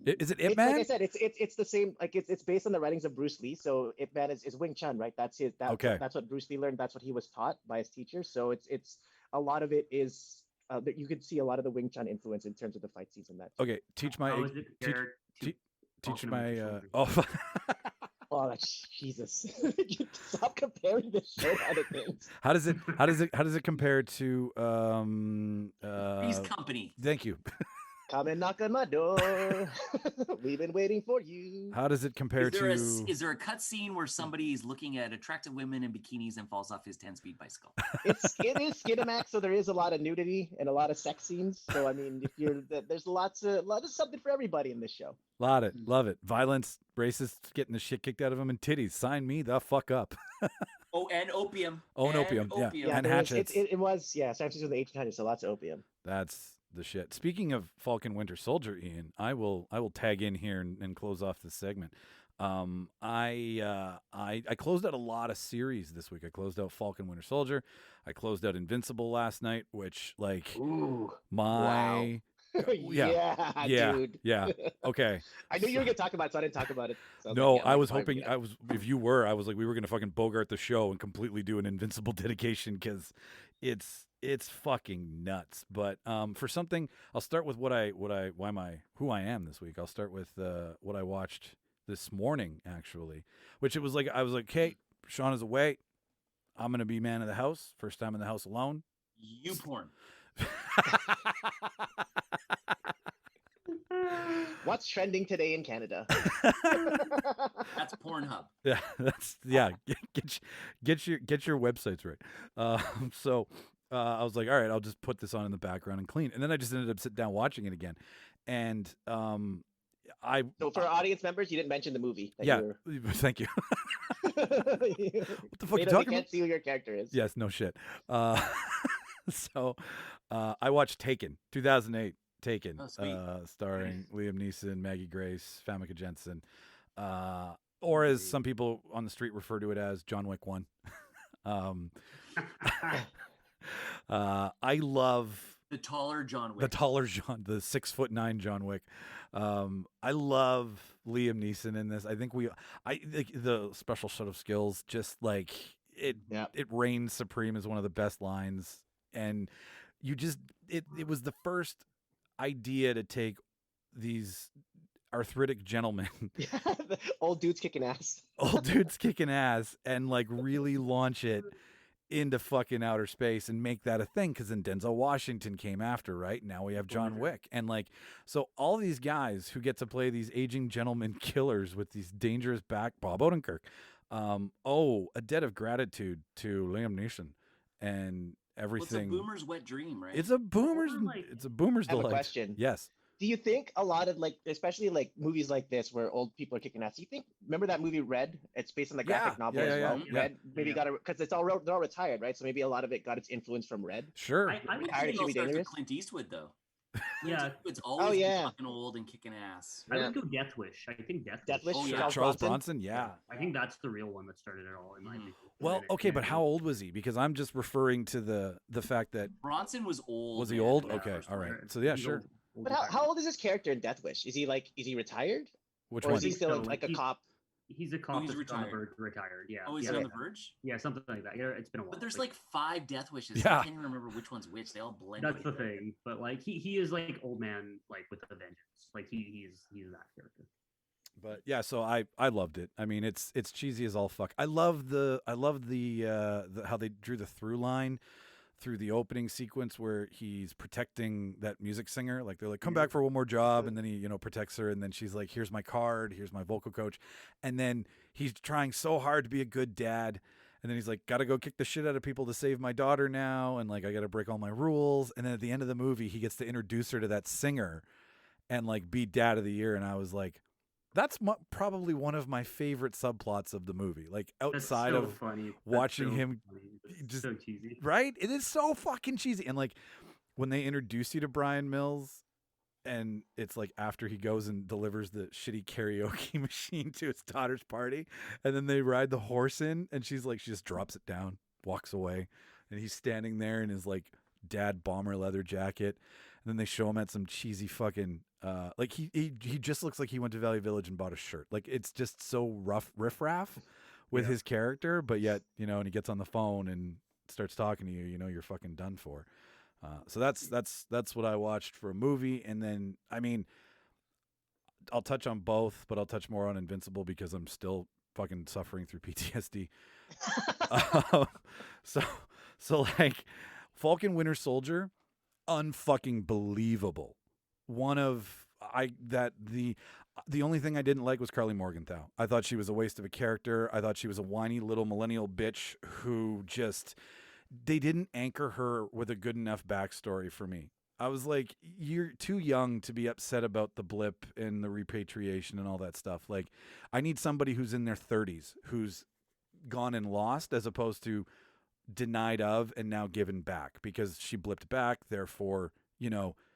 Is it Ip Man? Like I said, it's the same. Like it's based on the writings of Bruce Lee. So Ip Man is Wing Chun, right? That's what Bruce Lee learned. That's what he was taught by his teacher. So it's a lot of it is you could see a lot of the Wing Chun influence in terms of the fight scenes in that. Okay, teach my Oh, Jesus! Stop comparing this show to other things. How does it compare to Three's Company? Thank you. Come and knock on my door. We've been waiting for you. How does it compare is there a cut scene where somebody is looking at attractive women in bikinis and falls off his 10-speed bicycle? It is Skinamax, so there is a lot of nudity and a lot of sex scenes. So I mean, there's a lot of something for everybody in this show. Love it. Violence, racists getting the shit kicked out of them, and titties. Sign me the fuck up. Oh, and opium. Oh, and opium. Yeah, and hatchets. It was San Francisco in the 1800s, so lots of opium. That's the shit. Speaking of Falcon Winter Soldier, Ian, I will tag in here and close off this segment. I closed out a lot of series this week. I closed out Falcon Winter Soldier. I closed out Invincible last night, which wow. Dude. Yeah. Okay. I knew you were gonna talk about it, so I didn't talk about it. So no, I was hoping if you were, I was like, we were gonna fucking bogart the show and completely do an Invincible dedication, because it's fucking nuts. But for something, I'll start with who I am this week. I'll start with what I watched this morning, actually, which I was like, hey, Sean is away. I'm gonna be man of the house. First time in the house alone. You porn. What's trending today in Canada? That's Pornhub. Yeah, get your websites right. So I was like, all right, I'll just put this on in the background and clean. And then I just ended up sitting down watching it again. And So for audience members, you didn't mention the movie. That yeah, you thank you. were... What the fuck you we talking can't about? see who your character is. Yes, no shit. So I watched Taken, 2008. Taken, starring Liam Neeson, Maggie Grace, Famke Jensen, or as some people on the street refer to it as, John Wick 1. I love the taller John Wick. The 6'9" John Wick. I love Liam Neeson in this. I think the special set of skills, just like it reigns supreme as one of the best lines. And it was the first idea to take these arthritic gentlemen, old dudes kicking ass, and like really launch it into fucking outer space and make that a thing. Because then Denzel Washington came after, right? Now we have John Wick, and like, so all these guys who get to play these aging gentleman killers with these dangerous Bob Odenkirk. A debt of gratitude to Liam Neeson and everything. Well, it's a boomer's wet dream, right? It's a boomer's I have delight. a question. Yes. Do you think a lot of, like, especially like movies like this where old people are kicking ass, do you think, remember that movie Red? It's based on the graphic novel as well. Yeah. Red maybe got it because they're all retired, right? So maybe a lot of it got its influence from Red. Sure. I would say it all starts with Clint Eastwood, though. Yeah, it's always fucking old and kicking ass. I would go Death Wish. I think Death Wish. Oh, yeah. Charles Bronson. Yeah. I think that's the real one that started it all, in my opinion. Well, okay, but how old was he? Because I'm just referring to the fact that Bronson was old. Was he old? Okay, all right. So yeah, sure. But how old is this character in Death Wish? Is he retired? Which or one? is he still like a cop? He's a cop. He's that's retired. On the verge, retired. Yeah. Oh, he's on the verge? Yeah, something like that. Yeah, it's been a while. But there's like 5 Death Wishes. Yeah. I can't even remember which one's which. They all blend. That's the thing. But like he is like old man, like with a vengeance. Like he's that character. But yeah, so I loved it. I mean, it's cheesy as all fuck. I love the how they drew the through line through the opening sequence where he's protecting that music singer. Like, they're like, come back for one more job, and then he protects her, and then she's like, here's my card, here's my vocal coach, and then he's trying so hard to be a good dad, and then he's like, gotta go kick the shit out of people to save my daughter now, and like, I gotta break all my rules. And then at the end of the movie, he gets to introduce her to that singer and like be dad of the year. And I was like, that's probably one of my favorite subplots of the movie. Like, outside of watching him, just so cheesy, right? It is so fucking cheesy. And like, when they introduce you to Brian Mills, and it's like after he goes and delivers the shitty karaoke machine to his daughter's party, and then they ride the horse in, and she's like, she just drops it down, walks away, and he's standing there in his like dad bomber leather jacket. And then they show him at some cheesy fucking like he just looks like he went to Valley Village and bought a shirt. Like, it's just so riffraff with his character, but yet, and he gets on the phone and starts talking to you, you're fucking done for. So that's what I watched for a movie. And then, I mean, I'll touch on both, but I'll touch more on Invincible because I'm still fucking suffering through PTSD. So like, Falcon Winter Soldier, unfucking believable. The only thing I didn't like was Carly Morgenthau. I thought she was a waste of a character. I thought she was a whiny little millennial bitch who they didn't anchor her with a good enough backstory for me. I was like, you're too young to be upset about the blip and the repatriation and all that stuff. Like, I need somebody who's in their 30s, who's gone and lost, as opposed to denied of and now given back because she blipped back. Therefore,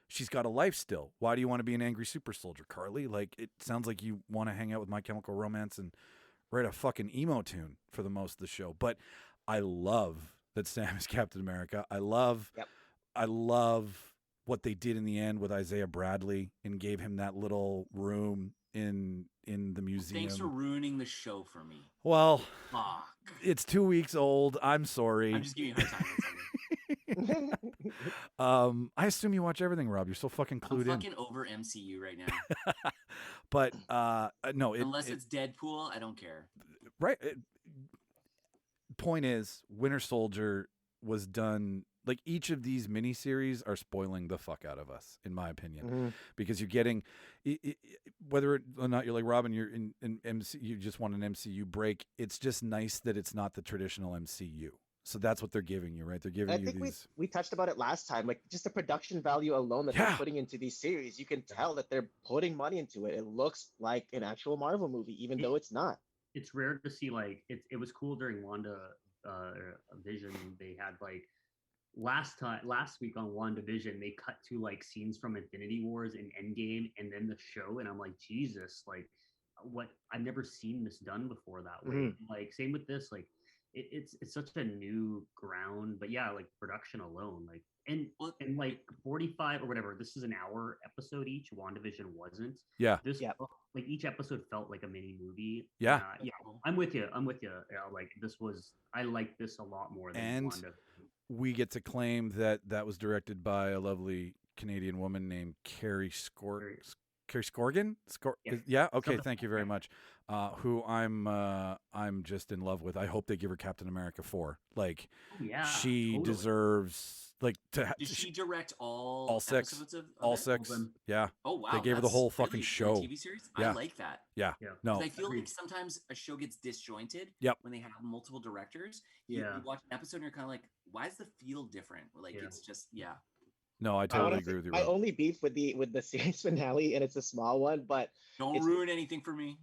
she's got a life still. Why do you want to be an angry super soldier, Carly? Like, it sounds like you want to hang out with My Chemical Romance and write a fucking emo tune for the most of the show. But I love that Sam is Captain America. I love what they did in the end with Isaiah Bradley and gave him that little room in the museum. Thanks for ruining the show for me. Well, fuck. It's 2 weeks old. I'm sorry. I'm just giving you a hard time. I assume you watch everything, Rob. You're so fucking clued in. I'm fucking over MCU right now. But no, unless it's Deadpool, I don't care. Right. Point is, Winter Soldier was done like each of these miniseries are spoiling the fuck out of us, in my opinion, Mm-hmm. because you're getting whether or not you're like Robin, you're in MC, you just want an MCU break. It's just nice that it's not the traditional MCU. So that's what they're giving you, right? They're giving I you think these. we touched about it last time. Like just the production value alone that they're Yeah. putting into these series, you can tell that they're putting money into it. It looks like an actual Marvel movie, even though it's not. It's rare to see like it was cool during Wanda Vision. They had like last week on WandaVision, they cut to like scenes from Infinity Wars and Endgame and then the show, and I'm like, Jesus, like what, I've never seen this done before that way. Mhm. Like same with this, like it's such a new ground. But yeah, like production alone, like and like 45 or whatever, this is an hour episode each. WandaVision wasn't. Yeah. This Yep. like each episode felt like a mini movie. Yeah. Yeah, I'm with you. Like I like this a lot more than And Wanda. we get to claim that that was directed by a lovely Canadian woman named Carrie Scorgan. Yeah. Okay. Thank you very much. Who I'm just in love with. I hope they give her Captain America 4. Like, she totally deserves like to. Did she direct all 6 episodes of all it? 6? Yeah. Oh wow, They gave her the that's whole fucking really show. for a TV series. Yeah. I like that. Yeah. Yeah. No. 'Cause I feel Agreed. like sometimes a show gets disjointed. Yep. When they have multiple directors. Yeah. You watch an episode and you're kind of like, why is the feel different? Like Yeah. it's just No, I totally agree with you. My Rob. only beef with the series finale, and it's a small one, but Don't ruin anything for me.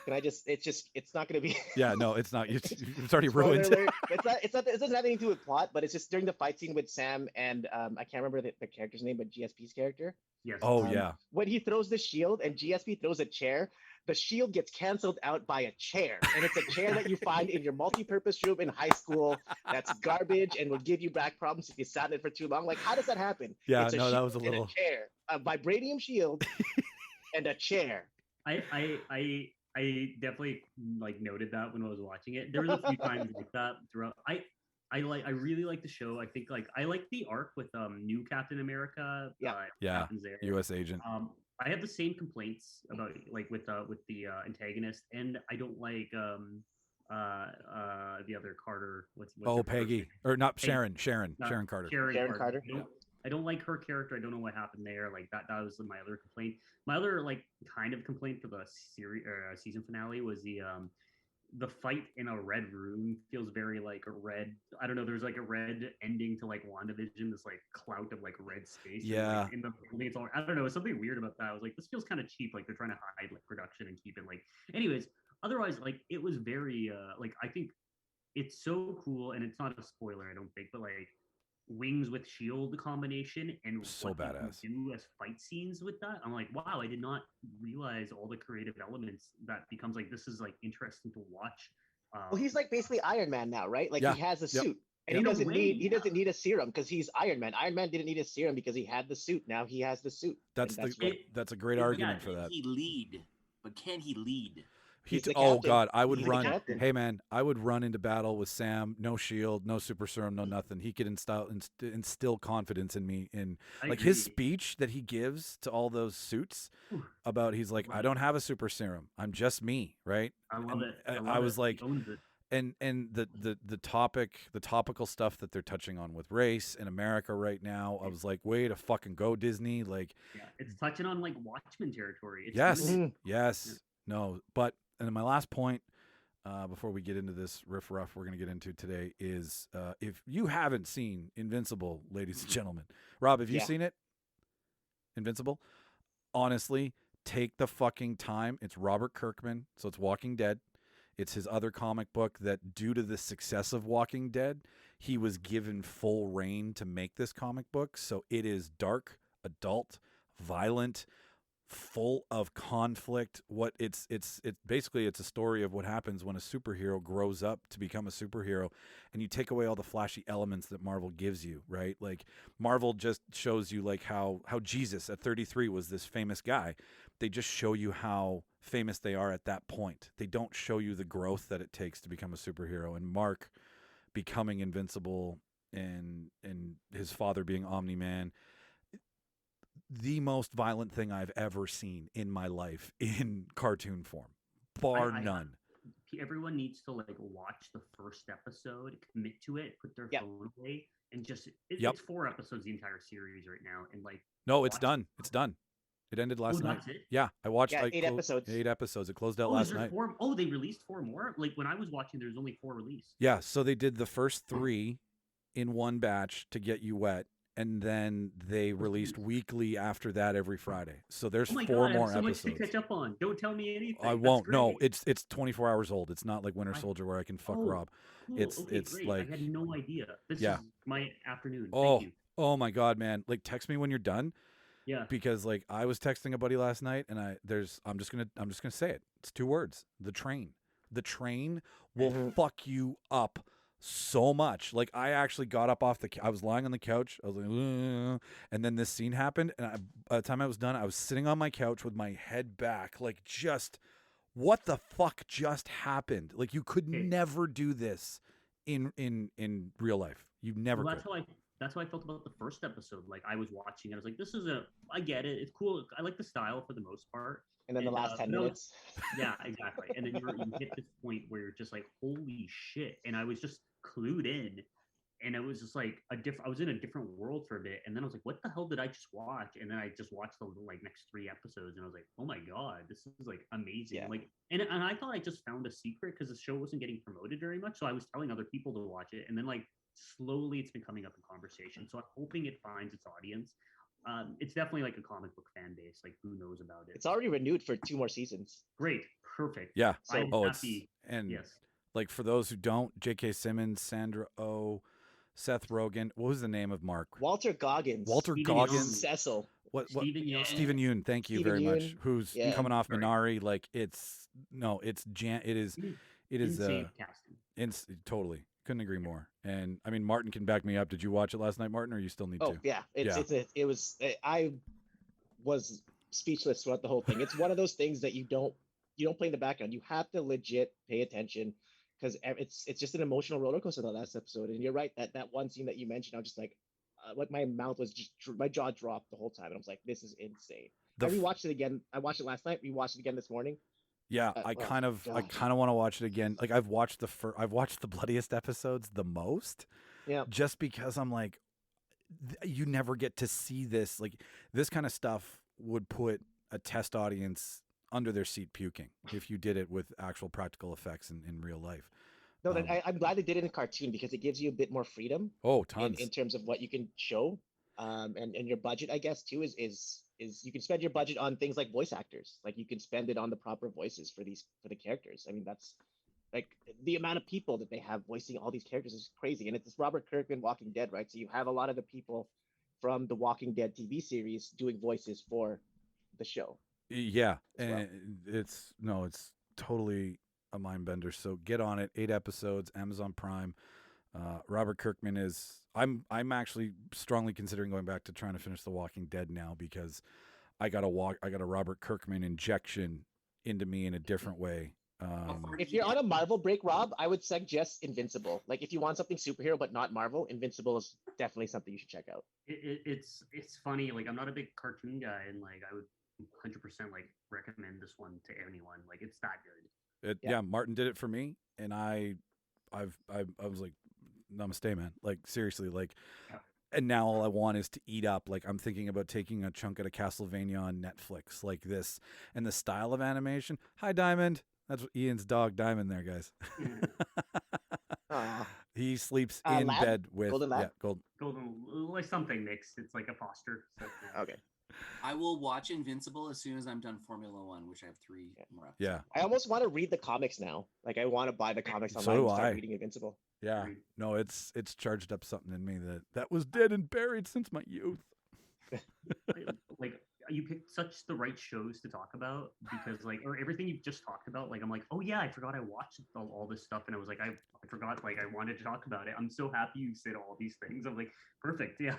can I just? It's not going to be. Yeah. No, it's not. It's already Spoiler ruined. alert. It's not. It doesn't have anything to do with plot, but it's just during the fight scene with Sam and I can't remember the character's name, but GSP's character. Yes. Oh yeah. When he throws the shield and GSP throws a chair, the shield gets canceled out by a chair, and it's a chair that you find in your multi-purpose room in high school. That's garbage and will give you back problems if you sat in it for too long. Like, how does that happen? Yeah. It's No, that was a shield and little. chair, a vibranium shield, and a chair. I definitely like noted that when I was watching it. There was a few times like that throughout. I really like the show. I think like I like the arc with new Captain America. Yeah. Yeah. happens there. U.S. agent. I have the same complaints about like with the antagonist, and I don't like the other Carter. What's Oh, her first Peggy, name? or not Peggy. Sharon No, Carter. Sharon Carter. I don't like her character. I don't know what happened there. Like that was my other complaint. My other like kind of complaint for the series or season finale was the fight in a red room feels very like a red. I don't know. There's like a red ending to like WandaVision. This like clout of like red space. Yeah. And, like, in the building, it's all. I don't know. It's something weird about that. I was like, this feels kind of cheap. Like they're trying to hide like production and keep it like. Anyways, otherwise, like it was very like I think it's so cool, and it's not a spoiler, I don't think, but like Wings with Shield combination and So what they can badass. do as fight scenes with that. I'm like, wow, I did not realize all the creative elements that becomes like this is like interesting to watch. Well, he's like basically Iron Man now, right? Like Yeah. he has a Yep. suit, and In a way, he doesn't need a serum because he's Iron Man. Iron Man didn't need a serum because he had the suit. Now he has the suit. That's And the that's a great Yeah, argument for can that. he lead? But can he lead? He He's the oh captain. god, I would He's the run. captain. Hey man, I would run into battle with Sam. No shield, no super serum, no nothing. He could instill confidence in me. In I like his agree. speech that he gives to all those suits Ooh. about he's like, I Right. don't have a super serum. I'm just me, right? I love and it. I love was it. like, He owns it. and the topical stuff that they're touching on with race in America right now. I was like, way to fucking go, Disney. Like, Yeah, it's touching on like Watchmen territory. It's yes, doing it. yes, no, but and then my last point. Before we get into this riff raff we're going to get into today is if you haven't seen Invincible, ladies and gentlemen. Rob, have you Yeah. seen it? Invincible? Honestly, take the fucking time. It's Robert Kirkman, so it's Walking Dead. It's his other comic book that, due to the success of Walking Dead, he was given full reign to make this comic book. So it is dark, adult, violent, full of conflict. It's basically it's a story of what happens when a superhero grows up to become a superhero, and you take away all the flashy elements that Marvel gives you, right? Like Marvel just shows you like how Jesus at 33 was this famous guy. They just show you how famous they are at that point. They don't show you the growth that it takes to become a superhero. And Mark becoming invincible and his father being Omni-Man, the most violent thing I've ever seen in my life in cartoon form, bar none. everyone needs to like watch the first episode, commit to it, put their Yep. phone away, and just Yep. it's 4 episodes the entire series right now, and like No, it's watch done. It's done. It ended last night. that's it. Yeah, I watched Yeah, like 8 episodes. 8 episodes. It closed out Oh, is last there night. 4? Oh, they released 4 more. Like when I was watching, there's only 4 released. Yeah, so they did the first 3 in one batch to get you wet, and then they released weekly after that every Friday. So there's Oh my 4 God, I more have so much episodes. to catch up on. Don't tell me anything. I That's won't. No, great. it's 24 hours old. It's not like Winter I- Soldier where I can fuck Oh, Rob. Cool. It's Okay, it's great. like I had no idea. This Yeah. is my afternoon. oh Thank you. oh my god, man! Like text me when you're done Yeah. because like I was texting a buddy last night and I'm just gonna say it. It's 2 words. The train. The train will fuck you up so much. Like I actually got up off I was lying on the couch. I was like, "Ugh," and then this scene happened, and by the time I was done, I was sitting on my couch with my head back, like just what the fuck just happened? Like you could Okay. never do this in real life. You never Well, could. that's how I felt about the first episode. Like I was watching, and I was like, "This is I get it. It's cool. I like the style for the most part." And then the last 10 but I was- minutes. Yeah, exactly. And then you hit this point where you're just like, "Holy shit!" And I was just clued in, and it was just like I was in a different world for a bit, and then I was like, "What the hell did I just watch?" And then I just watched the like next 3 episodes, and I was like, "Oh my god, this is like amazing!" Yeah. Like, and I thought I just found a secret because the show wasn't getting promoted very much, so I was telling other people to watch it, and then like slowly it's been coming up in conversation. So I'm hoping it finds its audience. It's definitely like a comic book fan base. Like, who knows about it? It's already renewed for 2 more seasons. Great, perfect. Yeah. I'm it's happy. and Yes. like for those who don't, J.K. Simmons, Sandra Oh, Seth Rogen. What was the name of Mark? Walter Goggins. Walter Stephen Goggins. Cecil. What? Stephen Yeun. Stephen Yeun. Thank you Stephen very much. Yeun, Who's yeah. coming off Right. Minari? Like it is Insane casting. totally couldn't agree more. And I mean, Martin can back me up. Did you watch it last night, Martin, or you still need Oh to? yeah, I was speechless throughout the whole thing. It's one of those things that you don't play in the background. You have to legit pay attention because it's just an emotional roller coaster. The last episode, and you're right that one scene that you mentioned, I was just like, my mouth was just my jaw dropped the whole time, and I was like, this is insane. I rewatched it again. I watched it last night. We watched it again this morning. Yeah, I kind of want to watch it again. Like I've watched the bloodiest episodes the most. Yeah. Just because I'm like, you never get to see this. Like this kind of stuff would put a test audience under their seat puking if you did it with actual practical effects in real life. No, I'm glad they did it in cartoon because it gives you a bit more freedom. Oh, tons. In terms of what you can show, and your budget, I guess too, is you can spend your budget on things like voice actors. Like you can spend it on the proper voices for the characters. I mean, that's like the amount of people that they have voicing all these characters is crazy. And it's Robert Kirkman Walking Dead, right? So you have a lot of the people from the Walking Dead TV series doing voices for the show. Yeah, as well. and it's totally a mind bender. So get on it. 8 episodes, Amazon Prime. Robert Kirkman is. I'm actually strongly considering going back to trying to finish The Walking Dead now because I got a Robert Kirkman injection into me in a different way. If you're on a Marvel break, Rob, I would suggest Invincible. Like if you want something superhero but not Marvel, Invincible is definitely something you should check out. It's funny. Like I'm not a big cartoon guy, and like I would 100% like recommend this one to anyone. Like it's that good. Yeah, Martin did it for me, and I was like, namaste, man. Like seriously, like. Yeah. And now all I want is to eat up. Like I'm thinking about taking a chunk out of Castlevania on Netflix, like this, and the style of animation. Hi, Diamond. That's Ian's dog, Diamond. There, guys. He sleeps in lab? bed with Golden lab? Golden, like something mixed. It's like a foster. So, yeah. Okay. I will watch Invincible as soon as I'm done Formula One, which I have 3 more episodes. Yeah. I almost want to read the comics now. Like I want to buy the comics So online do and start I. reading Invincible. Yeah. No, it's charged up something in me that was dead and buried since my youth. Like you picked such the right shows to talk about because like or everything you've just talked about. Like I'm like, oh yeah, I forgot I watched all this stuff, and I was like, I forgot like I wanted to talk about it. I'm so happy you said all these things. I'm like, perfect, yeah.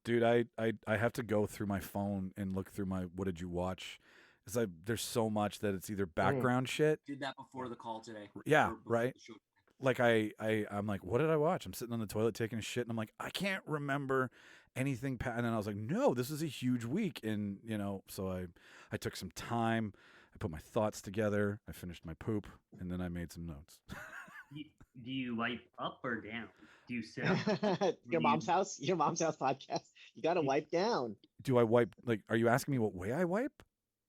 Dude, I have to go through my phone and look through my what did you watch? It's like there's so much that it's either background shit. Did that before the call today. Yeah, or before right. the show. Like I'm like, what did I watch? I'm sitting on the toilet taking a shit, and I'm like, I can't remember anything. And then I was like, no, this is a huge week, and so I took some time. I put my thoughts together. I finished my poop, and then I made some notes. Do you wipe up or down? Do you sit up? Your mom's house podcast. You gotta wipe down. Do I wipe? Like, are you asking me what way I wipe?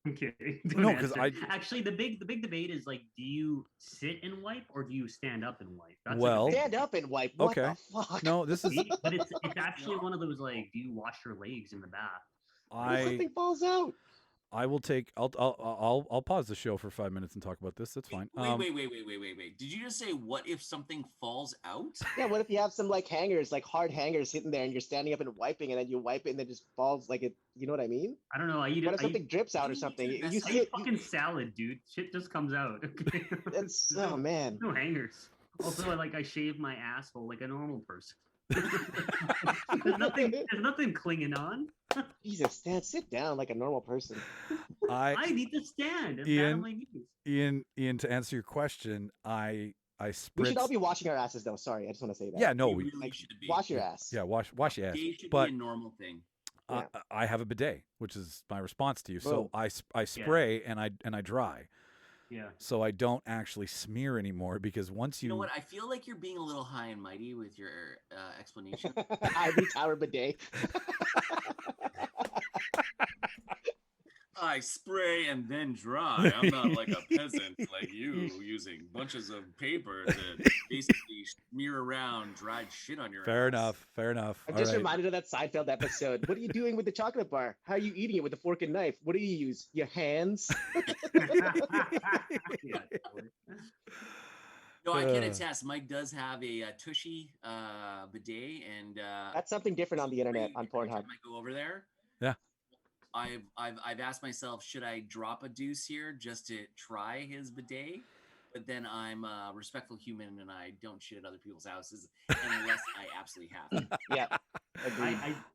Okay. No, because actually the big debate is like, do you sit and wipe or do you stand up and wipe? That's Well, stand up and wipe. What okay. the fuck? No, this is. But it's actually one of those like, do you wash your legs in the bath? Something falls out. I will take. I'll pause the show for 5 minutes and talk about this. That's fine. Wait. Did you just say what if something falls out? Yeah, what if you have some like hangers, like hard hangers sitting there and you're standing up and wiping and then you wipe it and then it just falls like it, you know what I mean? I don't know. What if something drips out or something? I eat fucking salad, dude. Shit just comes out. Okay. Oh man. No hangers. Also, I shave my asshole like a normal person. There's nothing clinging on. Jesus, Stan, sit down like a normal person. I need to stand. Ian, to answer your question, I spritz. We should all be washing our asses though. Sorry, I just want to say that. Yeah, no, we really should be. Wash your ass. Yeah, wash your ass. It should but be a normal thing. I have a bidet, which is my response to you. Boom. So I spray and I dry. Yeah. So I don't actually smear anymore because once You know what? I feel like you're being a little high and mighty with your explanation. Ivory Tower bidet. I spray and then dry. I'm not like a peasant like you using bunches of paper to basically smear around dried shit on your Fair ass. enough. I'm just reminded of that Seinfeld episode. What are you doing with the chocolate bar? How are you eating it with a fork and knife? What do you use? Your hands? No, I can attest. Mike does have a Tushy bidet, and that's something different on the internet on every Pornhub. time I go over there. Yeah. I've asked myself, should I drop a deuce here just to try his bidet? But then I'm a respectful human and I don't shit at other people's houses unless I absolutely have to. Yeah.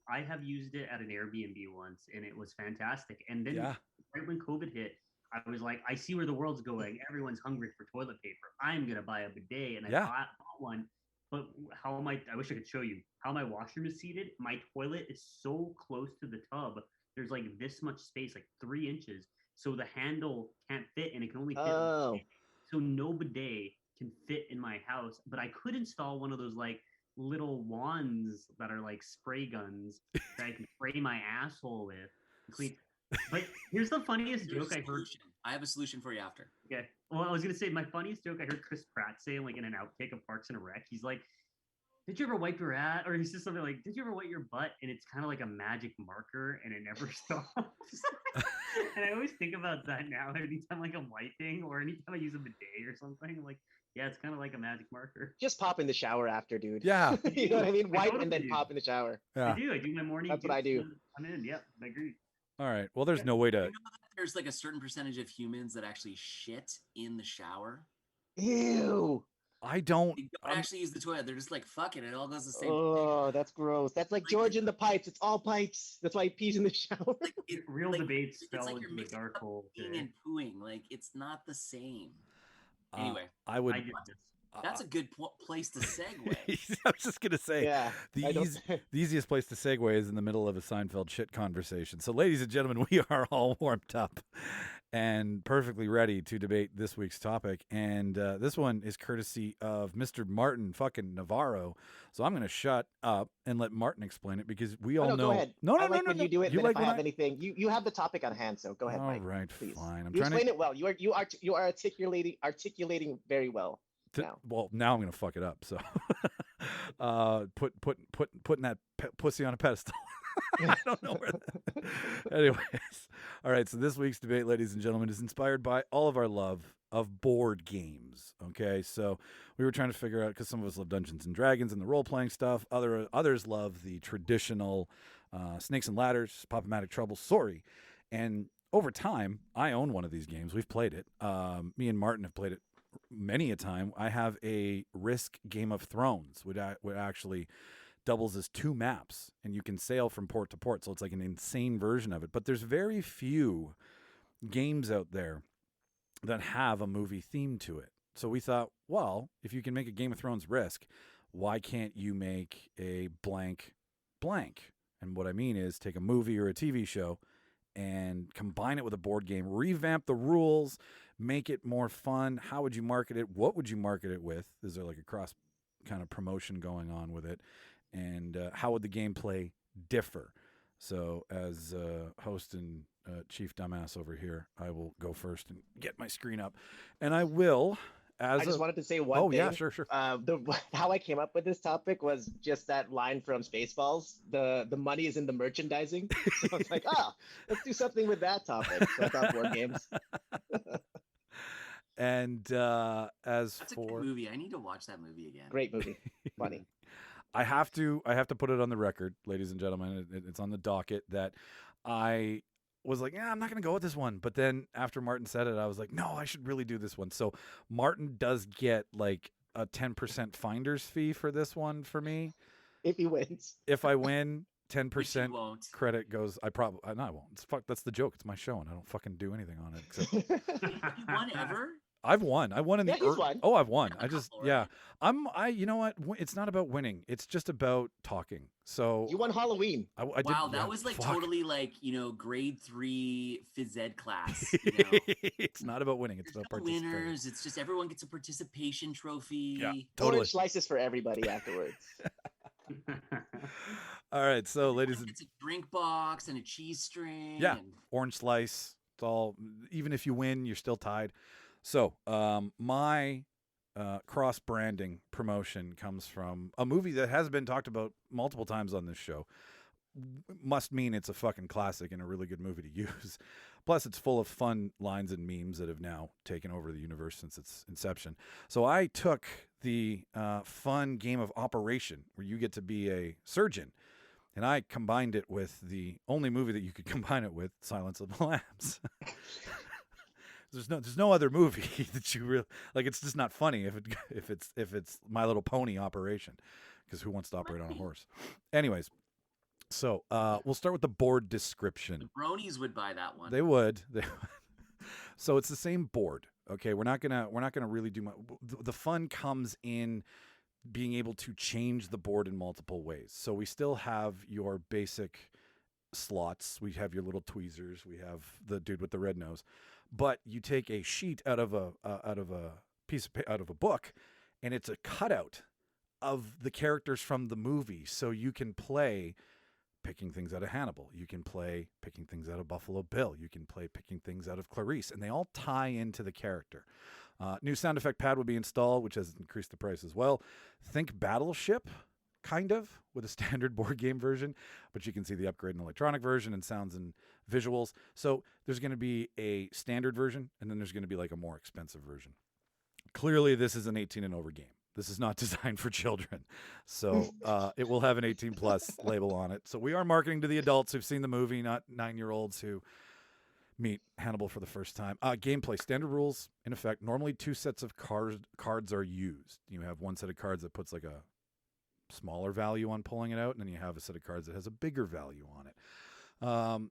I have used it at an Airbnb once and it was fantastic. And then right when COVID hit, I was like, I see where the world's going. Everyone's hungry for toilet paper. I'm gonna buy a bidet, and I bought one. But I wish I could show you how my washroom is seated. My toilet is so close to the tub. There's like this much space, like 3 inches. So the handle can't fit and it can only fit. So no bidet can fit in my house, but I could install one of those like little wands that are like spray guns that I can spray my asshole with. But here's the funniest joke I heard. I have a solution for you after. Okay. Well, I was gonna say my funniest joke I heard Chris Pratt say like in an outtake of Parks and Rec. He's like, "Did you ever wipe your ass?" Or he says something like, "Did you ever wipe your butt?" And it's kind of like a magic marker, and it never stops. And I always think about that now. Anytime like I'm wiping, or anytime I use a bidet or something, I'm like, yeah, it's kind of like a magic marker. Just pop in the shower after, dude. Yeah. You know what I mean? Wipe and then pop in the shower. Yeah. I do my morning. That's what I do. I'm in. Yep, I agree. All right. Well, there's no way to. You know that there's like a certain percentage of humans that actually shit in the shower. Ew. I don't. They don't actually use the toilet. They're just like, fuck it. It all goes the same. Oh, that's gross. That's like George in the pipes. It's all pipes. That's why he pees in the shower. Real debates fell like into the dark hole. Peeing and pooing. Like, it's not the same. Anyway. I would. That's a good place to segue. I was just gonna say, the the easiest place to segue is in the middle of a Seinfeld shit conversation. So, ladies and gentlemen, we are all warmed up and perfectly ready to debate this week's topic. And this one is courtesy of Mr. Martin fucking Navarro. So I'm gonna shut up and let Martin explain it because we all know. Go ahead. No. When you do it. You like if I have anything, you have the topic on hand. So go ahead, Mike. All right, please. Fine. You explain it well. You are articulating very well. Well, now I'm gonna fuck it up. So, putting that pussy on a pedestal. I don't know where. Anyways, all right. So this week's debate, ladies and gentlemen, is inspired by all of our love of board games. Okay, so we were trying to figure out because some of us love Dungeons and Dragons and the role playing stuff. Others love the traditional Snakes and Ladders, Pop-O-Matic Trouble, Sorry, and over time, I own one of these games. We've played it. Me and Martin have played it many a time. I have a Risk Game of Thrones, which actually doubles as 2 maps, and you can sail from port to port, so it's like an insane version of it. But there's very few games out there that have a movie theme to it. So we thought, well, if you can make a Game of Thrones Risk, why can't you make a blank? And what I mean is take a movie or a TV show and combine it with a board game, revamp the rules, make it more fun. How would you market it? What would you market it with? Is there like a cross kind of promotion going on with it? And how would the gameplay differ? So as host and chief dumbass over here, I will go first and get my screen up. And I will... I just wanted to say one thing. Yeah, sure. How I came up with this topic was just that line from Spaceballs. The money is in the merchandising. So I was like, let's do something with that topic. So I thought board games. And That's a good movie. I need to watch that movie again. Great movie. Funny. I have to put it on the record, ladies and gentlemen. It's on the docket that I was like, I'm not going to go with this one. But then after Martin said it, I was like, no, I should really do this one. So Martin does get like a 10% finder's fee for this one for me. If he wins. If I win, 10% credit goes. I won't. That's the joke. It's my show, and I don't fucking do anything on it. Except... You won ever? I've won. I won in the. He's won. Oh, I've won. You know what? It's not about winning. It's just about talking. So you won Halloween. That was like totally like grade 3 phys ed class. It's not about winning. It's about participating. Winners. It's just everyone gets a participation trophy. Yeah, totally. Orange slices for everybody afterwards. All right, so ladies and it's a drink box and a cheese string. Yeah, orange slice. It's all. Even if you win, you're still tied. So my cross-branding promotion comes from a movie that has been talked about multiple times on this show. Must mean it's a fucking classic and a really good movie to use. Plus, it's full of fun lines and memes that have now taken over the universe since its inception. So I took the fun game of Operation, where you get to be a surgeon, and I combined it with the only movie that you could combine it with, Silence of the Lambs. There's no other movie that you really like. It's just not funny if it's My Little Pony Operation, because who wants to operate on a horse? Anyways, so we'll start with the board description. The bronies would buy that one. They would. So it's the same board. Okay, we're not gonna really do much. The fun comes in being able to change the board in multiple ways. So we still have your basic slots. We have your little tweezers. We have the dude with the red nose. But you take a sheet out of a book, and it's a cutout of the characters from the movie. So you can play picking things out of Hannibal. You can play picking things out of Buffalo Bill. You can play picking things out of Clarice, and they all tie into the character. New sound effect pad will be installed, which has increased the price as well. Think Battleship, kind of, with a standard board game version, but you can see the upgrade in electronic version and sounds and visuals. So there's going to be a standard version, and then there's going to be like a more expensive version. Clearly, this is an 18 and over game. This is not designed for children. So it will have an 18 plus label on it. So we are marketing to the adults who've seen the movie, not 9-year-olds who meet Hannibal for the first time. Gameplay, standard rules in effect. Normally 2 sets of cards are used. You have one set of cards that puts like a smaller value on pulling it out, and then you have a set of cards that has a bigger value on it.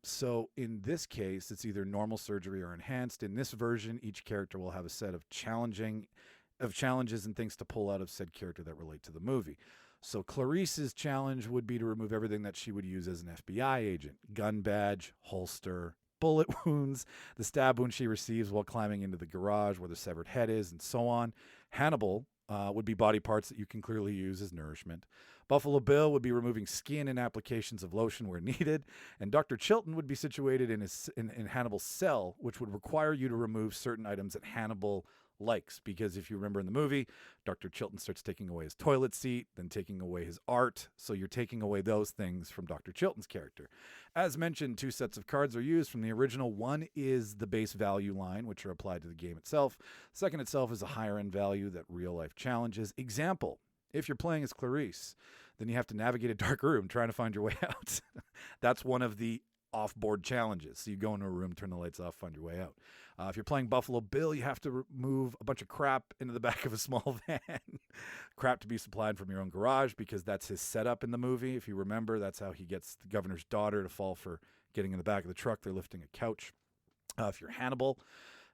So in this case, it's either normal, surgery, or enhanced. In this version, each character will have a set of challenges and things to pull out of said character that relate to the movie. So Clarice's challenge would be to remove everything that she would use as an FBI agent: gun badge, holster, bullet wounds, the stab wound she receives while climbing into the garage where the severed head is, and so on. Hannibal would be body parts that you can clearly use as nourishment. Buffalo Bill would be removing skin and applications of lotion where needed. And Dr. Chilton would be situated in Hannibal's cell, which would require you to remove certain items that Hannibal likes. Because if you remember in the movie, Dr. Chilton starts taking away his toilet seat, then taking away his art. So you're taking away those things from Dr. Chilton's character. As mentioned, 2 sets of cards are used from the original. One is the base value line, which are applied to the game itself. Second itself is a higher end value that real life challenges. Example, if you're playing as Clarice, then you have to navigate a dark room trying to find your way out. That's one of the off-board challenges. So you go into a room, turn the lights off, find your way out. If you're playing Buffalo Bill, you have to move a bunch of crap into the back of a small van. Crap to be supplied from your own garage, because that's his setup in the movie. If you remember, that's how he gets the governor's daughter to fall for getting in the back of the truck. They're lifting a couch. If you're Hannibal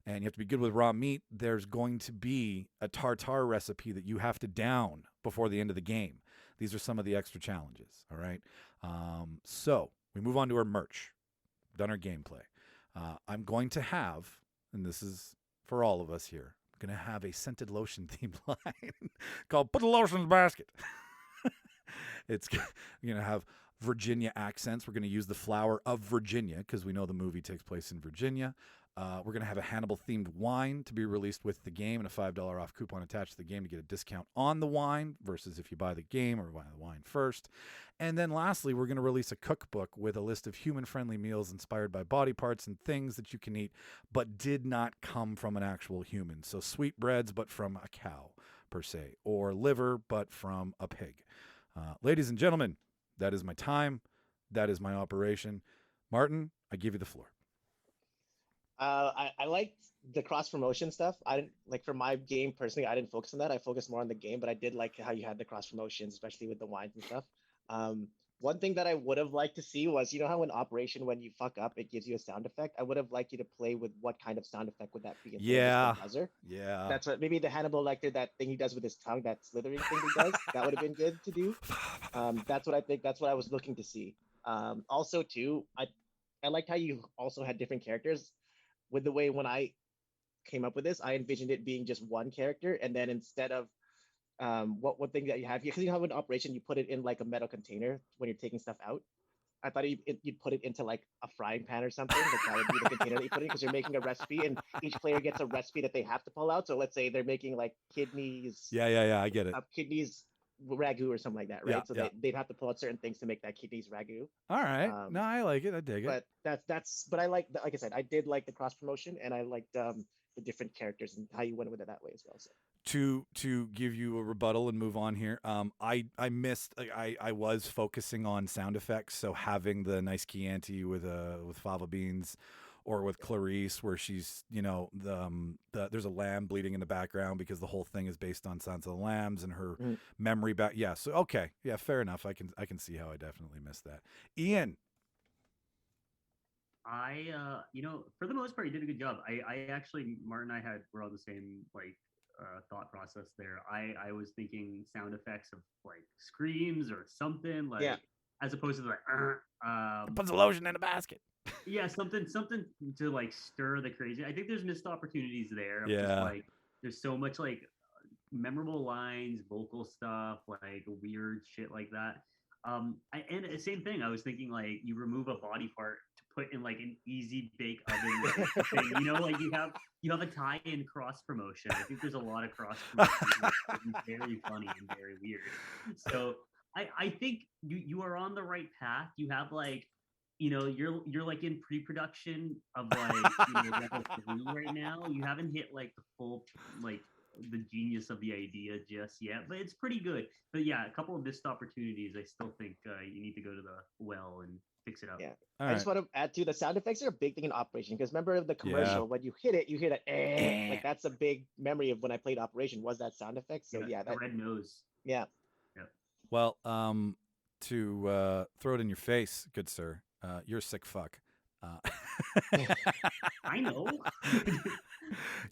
and you have to be good with raw meat, there's going to be a tartare recipe that you have to down before the end of the game. These are some of the extra challenges, all right? So we move on to our merch. done our gameplay. I'm going to have, and this is for all of us here, I'm going to have a scented lotion themed line called "Put the lotion in the basket." It's going to have Virginia accents. We're going to use the flower of Virginia because we know the movie takes place in Virginia. We're going to have a Hannibal-themed wine to be released with the game and a $5 off coupon attached to the game to get a discount on the wine versus if you buy the game or buy the wine first. And then lastly, we're going to release a cookbook with a list of human-friendly meals inspired by body parts and things that you can eat but did not come from an actual human. So sweetbreads but from a cow, per se, or liver but from a pig. Ladies and gentlemen, that is my time. That is my operation. Martin, I give you the floor. I liked the cross promotion stuff. I didn't like for my game personally. I didn't focus on that. I focused more on the game, but I did like how you had the cross promotions, especially with the wines and stuff. One thing that I would have liked to see was, you know how in Operation when you fuck up, it gives you a sound effect. I would have liked you to play with what kind of sound effect would that be? Instead of just the buzzer. Yeah. That's what maybe the Hannibal Lecter, that thing he does with his tongue, that slithering thing he does. That would have been good to do. That's what I think. That's what I was looking to see. Also, too, I liked how you also had different characters. With the way when I came up with this, I envisioned it being just one character, and then instead of what thing that you have, because you have an operation, you put it in like a metal container when you're taking stuff out. I thought you'd put it into like a frying pan or something. Like that would be the container that you put in because you're making a recipe, and each player gets a recipe that they have to pull out. So let's say they're making like kidneys. Yeah, I get it. Kidneys ragu or something like that, right? Yeah, So yeah. they'd have to pull out certain things to make that kidneys ragu. All right. No, I like it. I dig it. But but I like I said, I did like the cross promotion, and I liked the different characters and how you went with it that way as well. So to give you a rebuttal and move on here, I missed. I was focusing on sound effects, so having the nice Chianti with fava beans, or with Clarice, where she's, you know, there's a lamb bleeding in the background because the whole thing is based on Silence of the Lambs and her memory back. Yeah, so okay, yeah, fair enough. I can see how I definitely missed that. Ian. You know, for the most part, you did a good job. I actually, Martin and I we're on the same thought process there. I was thinking sound effects of like screams or something as opposed to like Puts the lotion in a basket. Yeah, something to like stir the crazy. I think there's missed opportunities there. Yeah. Just, like there's so much like memorable lines, vocal stuff, like weird shit like that. And the same thing. I was thinking like you remove a body part to put in like an easy bake oven thing. You know, like you have a tie-in cross promotion. I think there's a lot of cross promotion. Very funny and very weird. So I think you are on the right path. You have like, you know, you're like in pre-production of like, you know, level 3 right now. You haven't hit like the full like the genius of the idea just yet, but it's pretty good. But yeah, a couple of missed opportunities. I still think you need to go to the well and fix it up. Yeah, I just want to add to the sound effects are a big thing in Operation, because remember the commercial when you hit it, you hear that like that's a big memory of when I played Operation, was that sound effect. So yeah, that red nose. Yeah. Well, to throw it in your face, good sir, you're a sick fuck. I know.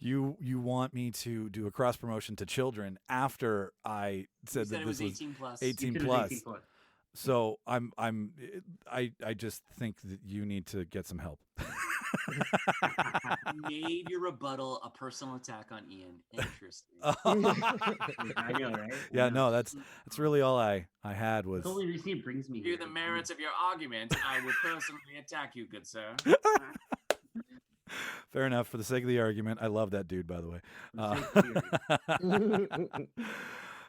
You want me to do a cross promotion to children after I said that this was 18 plus. 18 plus. So I just think that you need to get some help. Made your rebuttal a personal attack on Ian. Interesting. I know, right? Yeah, no, that's really all I had was. The only reason it brings me Hear the merits of your argument. I will personally attack you, good sir. Fair enough. For the sake of the argument, I love that dude, by the way.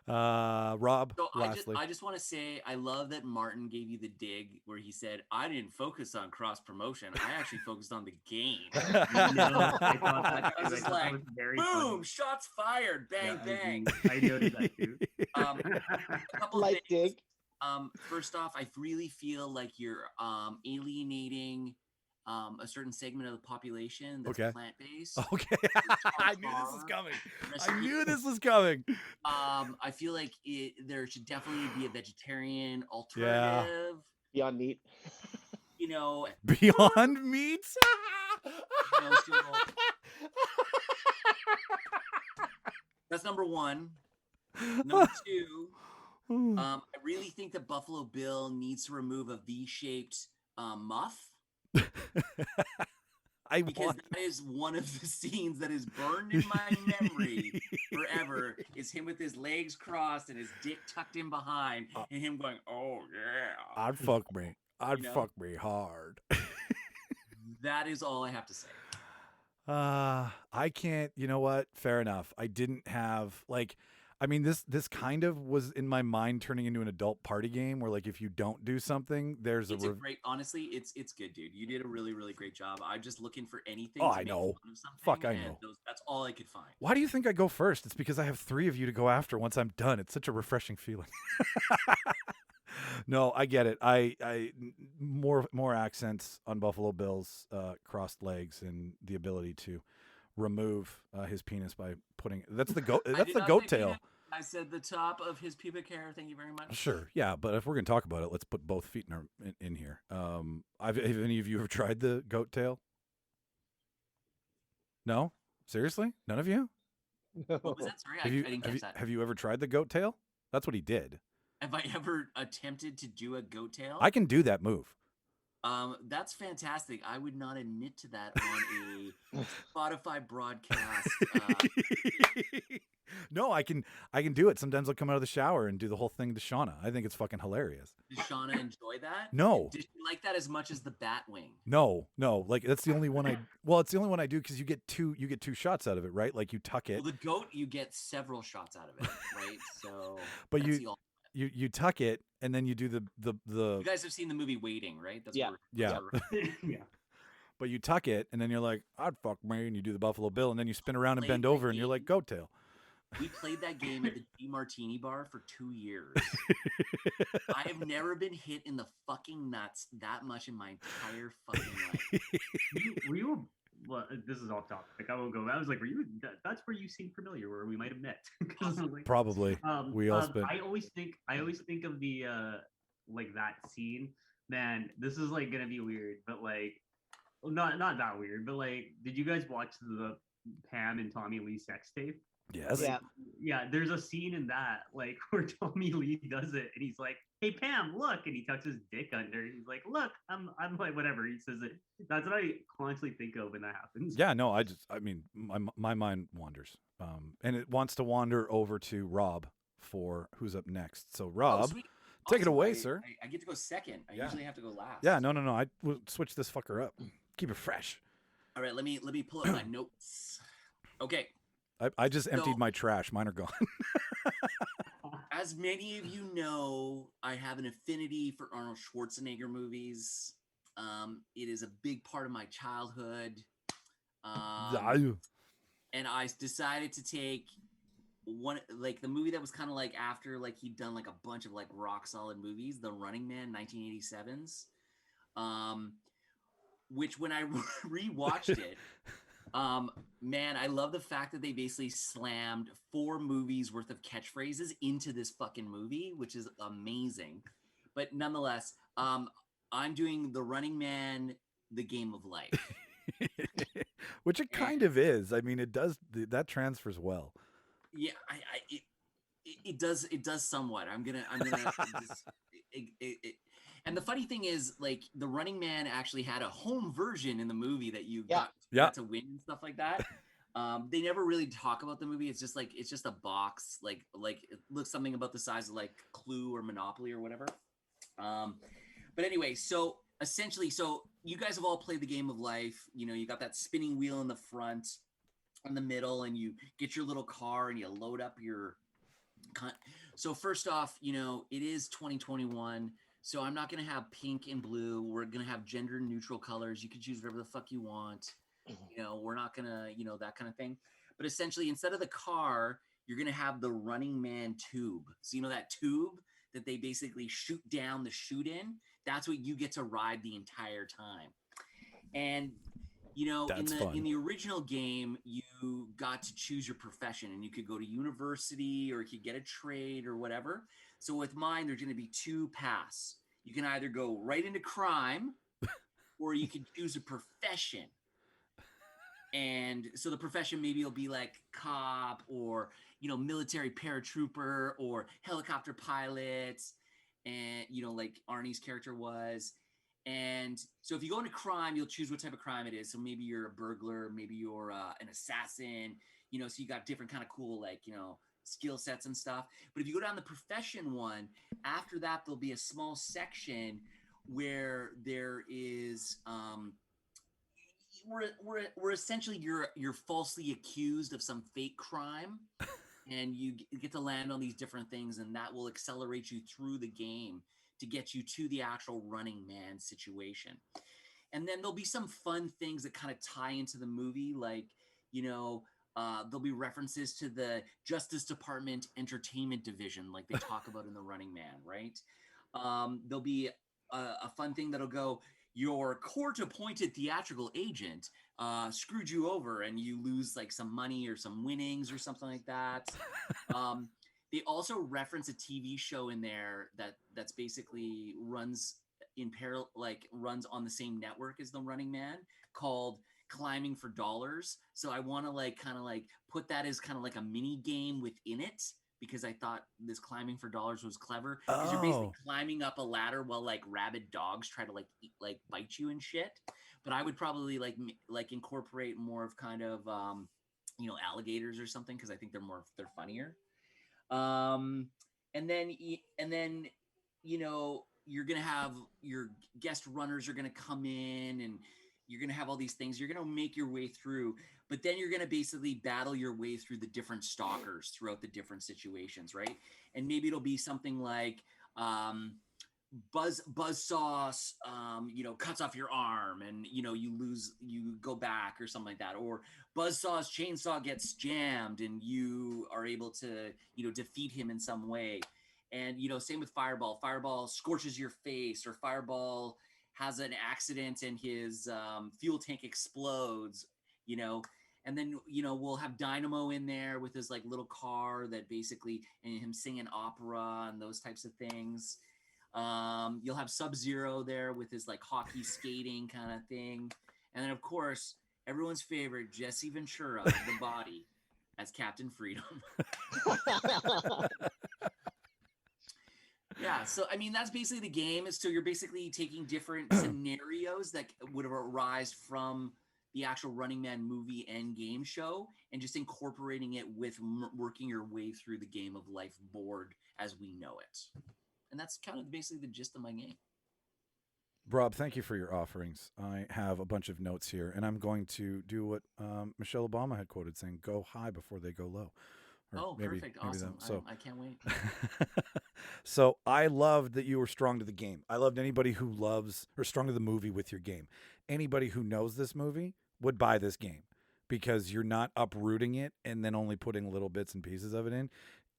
Rob, so lastly. I just want to say I love that Martin gave you the dig where he said, I didn't focus on cross promotion. I actually focused on the game. I was just like, boom, funny. Shots fired, bang, bang. I noticed that too. A couple of things. First off, I really feel like you're alienating a certain segment of the population that's plant-based. Okay. I knew this was coming. I knew this was coming. I feel like there should definitely be a vegetarian alternative. Beyond meat. You know. Beyond meat? That's number one. Number two, I really think that Buffalo Bill needs to remove a V-shaped muff. Because that is one of the scenes that is burned in my memory forever. Is him with his legs crossed and his dick tucked in behind, and him going, "Oh yeah, I'd fuck me. I'd You know? fuck me hard. That is all I have to say." I can't. You know what? Fair enough. I didn't have like. I mean, this kind of was in my mind turning into an adult party game where, like, if you don't do something, there's It's a great. Honestly, it's good, dude. You did a really, really great job. I'm just looking for anything. Oh, to I make know. fun of something, Fuck, I and know. that's all I could find. Why do you think I go first? It's because I have 3 of you to go after once I'm done. It's such a refreshing feeling. No, I get it. More accents on Buffalo Bill's crossed legs and the ability to remove his penis by putting that's the goat tail. I said the top of his pubic hair. Thank you very much. Sure, yeah, but if we're gonna talk about it, let's put both feet in here. Have any of you ever tried the goat tail? No, seriously, none of you. What was that? Sorry, I didn't catch that. Have you ever tried the goat tail? That's what he did. Have I ever attempted to do a goat tail? I can do that move. That's fantastic. I would not admit to that on a Spotify broadcast. No, I can do it. Sometimes I'll come out of the shower and do the whole thing to Shauna. I think it's fucking hilarious. Does Shauna enjoy that? No. Did she like that as much as the bat wing? No. Like that's the only one it's the only one I do because you get two shots out of it, right? Like you tuck it. Well, the goat, you get several shots out of it, right? So, but you tuck it and then you do the. You guys have seen the movie Waiting, right? That's yeah. Yeah. Yeah. But you tuck it and then you're like, I'd fuck me, and you do the Buffalo Bill, and then you spin around and bend over, and you're like, goat tail. We played that game at the G Martini bar for 2 years. I have never been hit in the fucking nuts that much in my entire fucking life. Were you? Well, this is off topic. I won't go. I was like, were you? That's where you seem familiar, where we might have met. Like, probably. We all spent. I always think of the like that scene. Man, this is like gonna be weird, but like, not that weird. But like, did you guys watch the Pam and Tommy Lee sex tape? Yes. Yeah. Yeah, there's a scene in that, like, where Tommy Lee does it, and he's like, "Hey Pam, look," and he tucks his dick under. And he's like, "Look, I'm like whatever." He says it. That's what I constantly think of when that happens. Yeah, no, I mean, my mind wanders, and it wants to wander over to Rob for who's up next. So Rob, take it away, sir. I get to go second. I usually have to go last. Yeah, no. I will switch this fucker up. Keep it fresh. All right, let me pull up my notes. Okay. I just emptied my trash. Mine are gone. As many of you know, I have an affinity for Arnold Schwarzenegger movies. It is a big part of my childhood. And I decided to take one, like the movie that was kind of like after like he'd done like a bunch of like rock solid movies, The Running Man, 1987's. Which when I rewatched it, man, I love the fact that they basically slammed 4 movies worth of catchphrases into this fucking movie, which is amazing. But nonetheless, I'm doing The Running Man, The Game of Life. Which it kind of is. I mean, it does, that transfers well. Yeah, it does somewhat. I'm gonna and the funny thing is, like, The Running Man actually had a home version in the movie that you got to win and stuff like that. They never really talk about the movie. It's just a box, like it looks something about the size of like Clue or Monopoly or whatever. But anyway, so essentially, so you guys have all played the Game of Life. You know, you got that spinning wheel in the front, in the middle, and you get your little car and you load up your. So first off, you know, it is 2021. So I'm not going to have pink and blue. We're going to have gender neutral colors. You can choose whatever the fuck you want. You know, we're not going to, you know, that kind of thing. But essentially, instead of the car, you're going to have the Running Man tube. So, you know, that tube that they basically shoot down the chute in, that's what you get to ride the entire time. And, you know, in the original game, you got to choose your profession, and you could go to university or you could get a trade or whatever. So with mine, there's going to be 2 paths. You can either go right into crime, or you can choose a profession. And so the profession maybe will be like cop, or, you know, military paratrooper, or helicopter pilot, and, you know, like Arnie's character was. And so if you go into crime, you'll choose what type of crime it is. So maybe you're a burglar, maybe you're an assassin, so you got different kind of cool, like, skill sets and stuff. But if you go down the profession one, after that, there'll be a small section where there is, we're essentially you're falsely accused of some fake crime. And you get to land on these different things, and that will accelerate you through the game to get you to the actual Running Man situation. And then there'll be some fun things that kind of tie into the movie, like, there'll be references to the Justice Department Entertainment Division, like they talk about in the Running Man, right? There'll be a fun thing that'll go, your court-appointed theatrical agent screwed you over, and you lose like some money or some winnings or something like that. They also reference a TV show in there that's basically runs in parallel, like runs on the same network as the Running Man, called Climbing for Dollars. So I want to like kind of like put that as kind of like a mini game within it, because I thought this Climbing for Dollars was clever, because you're basically climbing up a ladder while like rabid dogs try to like bite you and shit. But I would probably like incorporate more of kind of alligators or something, because I think they're funnier. And then you're gonna have your guest runners are gonna come in, and you're gonna have all these things. You're gonna make your way through, but then you're gonna basically battle your way through the different stalkers throughout the different situations, right? And maybe it'll be something like Buzzsaw cuts off your arm, and you go back or something like that, or Buzzsaw's chainsaw gets jammed and you are able to defeat him in some way. And same with Fireball scorches your face, or Fireball has an accident and his fuel tank explodes. And then we'll have Dynamo in there with his like little car that basically, and him singing opera and those types of things. You'll have Sub-Zero there with his like hockey skating kind of thing. And then, of course, everyone's favorite, Jesse Ventura, the body, as Captain Freedom. Yeah, so I mean, that's basically the game. So you're basically taking different scenarios that would have arisen from the actual Running Man movie and game show, and just incorporating it with working your way through the game of life board as we know it. And that's kind of basically the gist of my game. Rob, thank you for your offerings. I have a bunch of notes here, and I'm going to do what Michelle Obama had quoted, saying, go high before they go low. Perfect. Awesome. I can't wait. So I loved that you were strong to the game. I loved anybody who loves, or strong to the movie with your game. Anybody who knows this movie would buy this game, because you're not uprooting it and then only putting little bits and pieces of it in.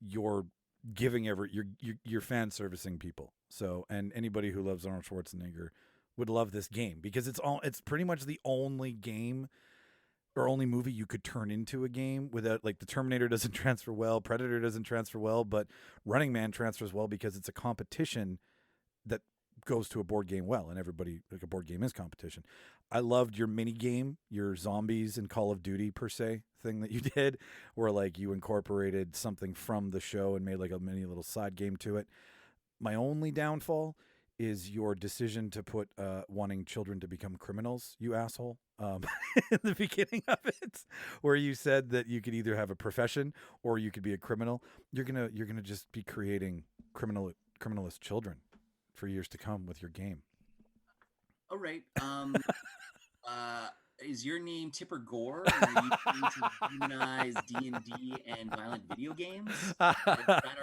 You're giving you're fan servicing people. So, and anybody who loves Arnold Schwarzenegger would love this game, because it's pretty much the only game or only movie you could turn into a game without, like, the Terminator doesn't transfer well, Predator doesn't transfer well, but Running Man transfers well because it's a competition that goes to a board game well, and everybody, like, a board game is competition. I loved your mini game, your zombies and Call of Duty per se thing that you did, where like you incorporated something from the show and made like a mini little side game to it. My only downfall is your decision to put wanting children to become criminals, you asshole, in the beginning of it, where you said that you could either have a profession or you could be a criminal. You're gonna just be creating criminalist children for years to come with your game. All right. Is your name Tipper Gore? And are you trying to demonize D&D and violent video games? That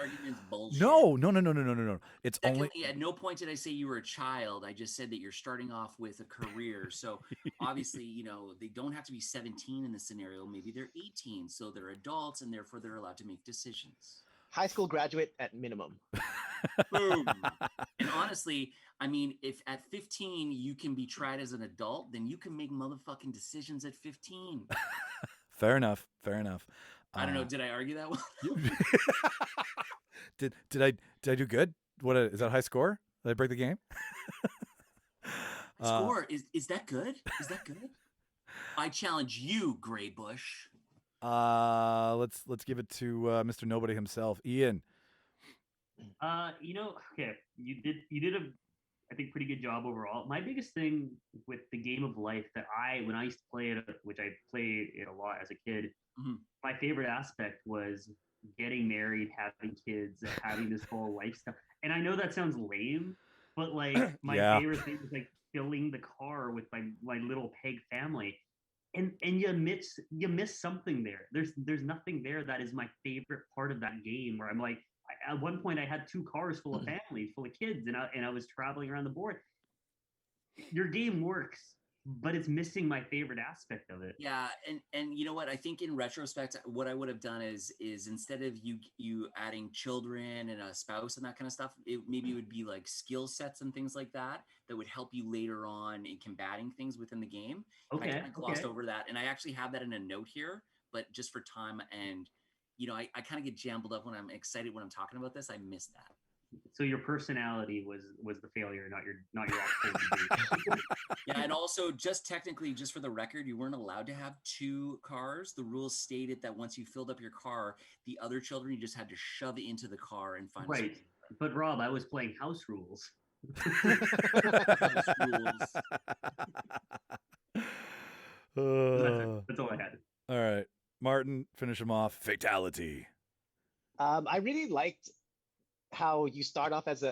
argument's bullshit. No. It's Secondly, only at no point did I say you were a child. I just said that you're starting off with a career. So obviously, they don't have to be 17 in this scenario. Maybe they're 18, so they're adults, and therefore they're allowed to make decisions. High school graduate at minimum. Boom. And honestly, I mean, if at 15 you can be tried as an adult, then you can make motherfucking decisions at 15. Fair enough. I don't know. Did I argue that one? Did I do good? What is that, high score? Did I break the game? Score is that good? Is that good? I challenge you, Gray Bush. Let's give it to Mr. Nobody himself, Ian. Okay, you did I think pretty good job overall. My biggest thing with the game of life that when I used to play it, which I played it a lot as a kid, my favorite aspect was getting married, having kids, having this whole lifestyle. And I know that sounds lame, but like my Yeah. favorite thing was like filling the car with my little peg family. And you miss something there. There's nothing there that is my favorite part of that game where I'm like, at one point I had 2 cars full of families, full of kids, and I was traveling around the board. Your game works, but it's missing my favorite aspect of it. Yeah, and you know what? I think in retrospect, what I would have done is instead of you adding children and a spouse and that kind of stuff, maybe it would be like skill sets and things like that that would help you later on in combating things within the game. Okay, And I kind of glossed over that, and I actually have that in a note here, but just for time and I kind of get jumbled up when I'm excited when I'm talking about this. I miss that. So your personality was the failure, not your actual. Yeah, and also just technically, just for the record, you weren't allowed to have 2 cars. The rules stated that once you filled up your car, the other children you just had to shove it into the car and find right. But Rob, I was playing house rules. House rules. That's all I had. All right, Martin, finish him off. Fatality. I really liked how you start off as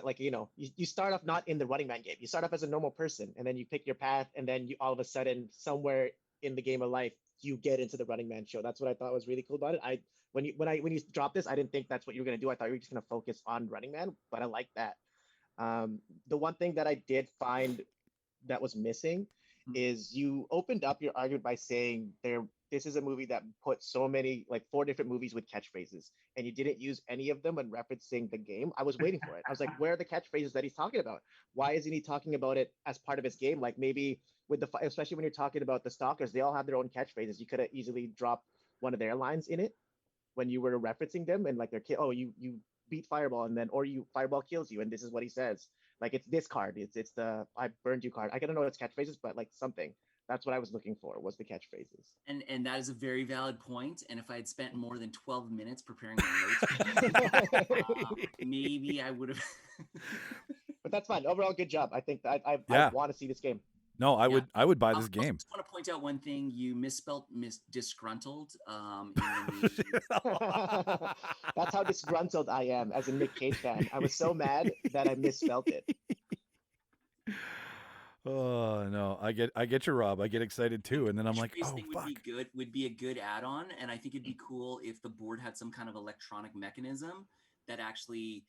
you start off not in the Running Man game. You start off as a normal person, and then you pick your path, and then you all of a sudden somewhere in the game of life you get into the Running Man show. That's what I thought was really cool about it. When you dropped this, I didn't think that's what you were gonna do. I thought you were just gonna focus on Running Man, but I like that. The one thing that I did find that was missing is you opened up your argument by saying this is a movie that put so many, like 4 different movies with catchphrases, and you didn't use any of them when referencing the game. I was waiting for it. I was like, where are the catchphrases that he's talking about? Why isn't he talking about it as part of his game? Like maybe especially when you're talking about the stalkers, they all have their own catchphrases. You could have easily dropped one of their lines in it when you were referencing them, and like you beat Fireball, and then Fireball kills you, and this is what he says. Like it's this card. It's the I burned you card. I don't know its catchphrases, but like something. That's what I was looking for, was the catchphrases. And that is a very valid point. And if I had spent more than 12 minutes preparing my notes, maybe I would have. But that's fine. Overall, good job. I think that I want to see this game. No, I would buy this game. I just want to point out one thing. You misspelled disgruntled. That's how disgruntled I am as a Nick Cage fan. I was so mad that I misspelled it. Oh no, I get you, Rob. I get excited too, and then I'm like, oh fuck. Would be a good add-on, and I think it'd be cool if the board had some kind of electronic mechanism that actually,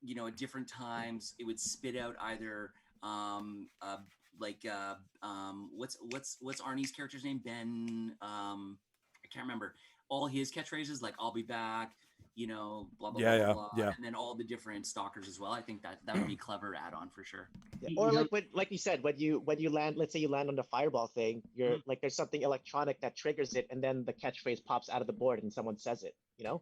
at different times it would spit out either what's Arnie's character's name? Ben. I can't remember all his catchphrases, like "I'll be back," blah blah blah, and then all the different stalkers as well. I think that would be a clever add-on for sure. Yeah. Or like you said, when you land, let's say you land on the Fireball thing, you're like there's something electronic that triggers it, and then the catchphrase pops out of the board and someone says it. Yeah,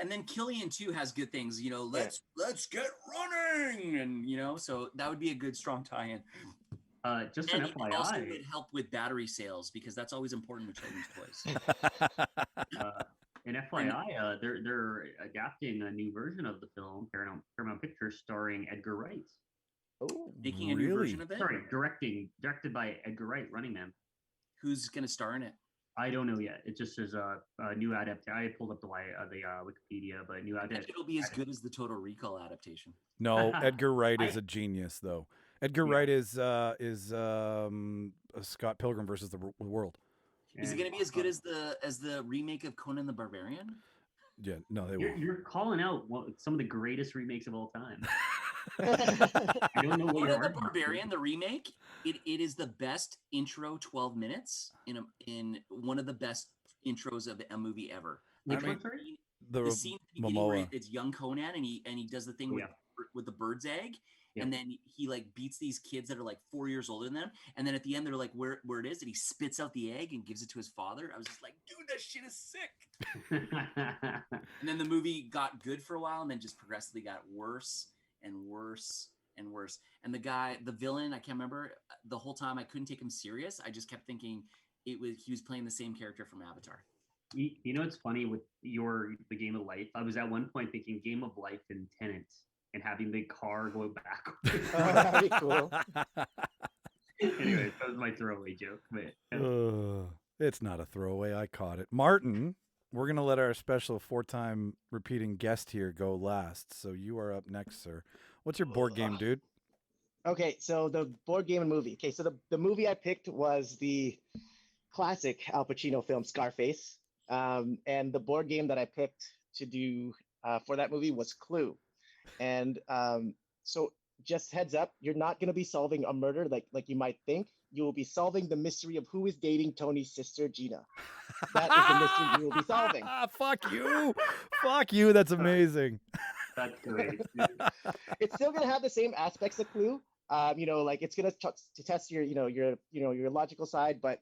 and then Killian too has good things. Let's get running, and so that would be a good strong tie-in. Just an FYI, also would help with battery sales because that's always important with children's toys. An FYI, they're adapting a new version of the film, Paramount Pictures, starring Edgar Wright. Oh, making a new version of it. Sorry, directed by Edgar Wright, Running Man. Who's going to star in it? I don't know yet. It just says a new adaptation. I pulled up the Wikipedia, but new adaptation. I think it'll be as good as the Total Recall adaptation. No, Edgar Wright is a genius, though. Edgar Wright is Scott Pilgrim versus the World. Is it going to be as good as the remake of Conan the Barbarian? Yeah, no, they won't. You're calling out some of the greatest remakes of all time. I don't know what Conan the Barbarian, the remake. It is the best intro 12 minutes in one of the best intros of a movie ever. The scene at the beginning where it's young Conan and he does the thing with the bird's egg. Yeah. And then he like beats these kids that are like 4 years older than them. And then at the end, they're like, where it is. And he spits out the egg and gives it to his father. I was just like, dude, that shit is sick. And then the movie got good for a while and then just progressively got worse and worse and worse. And the villain, I can't remember, the whole time I couldn't take him serious. I just kept thinking he was playing the same character from Avatar. You know, it's funny with the Game of Life. I was at one point thinking Game of Life and Tenet and having the car go backwards. That'd be cool. Anyways, that was my throwaway joke. But It's not a throwaway. I caught it. Martin, we're going to let our special 4-time repeating guest here go last. So you are up next, sir. What's your board game, dude? Okay, so the board game and movie. Okay, so the movie I picked was the classic Al Pacino film Scarface. And the board game that I picked to do for that movie was Clue. And so just heads up, you're not going to be solving a murder like you might think. You will be solving the mystery of who is dating Tony's sister, Gina. That is the mystery you will be solving. Fuck you. Fuck you. That's amazing. that's great. Dude. It's still going to have the same aspects of Clue. Like it's going to test your logical side, but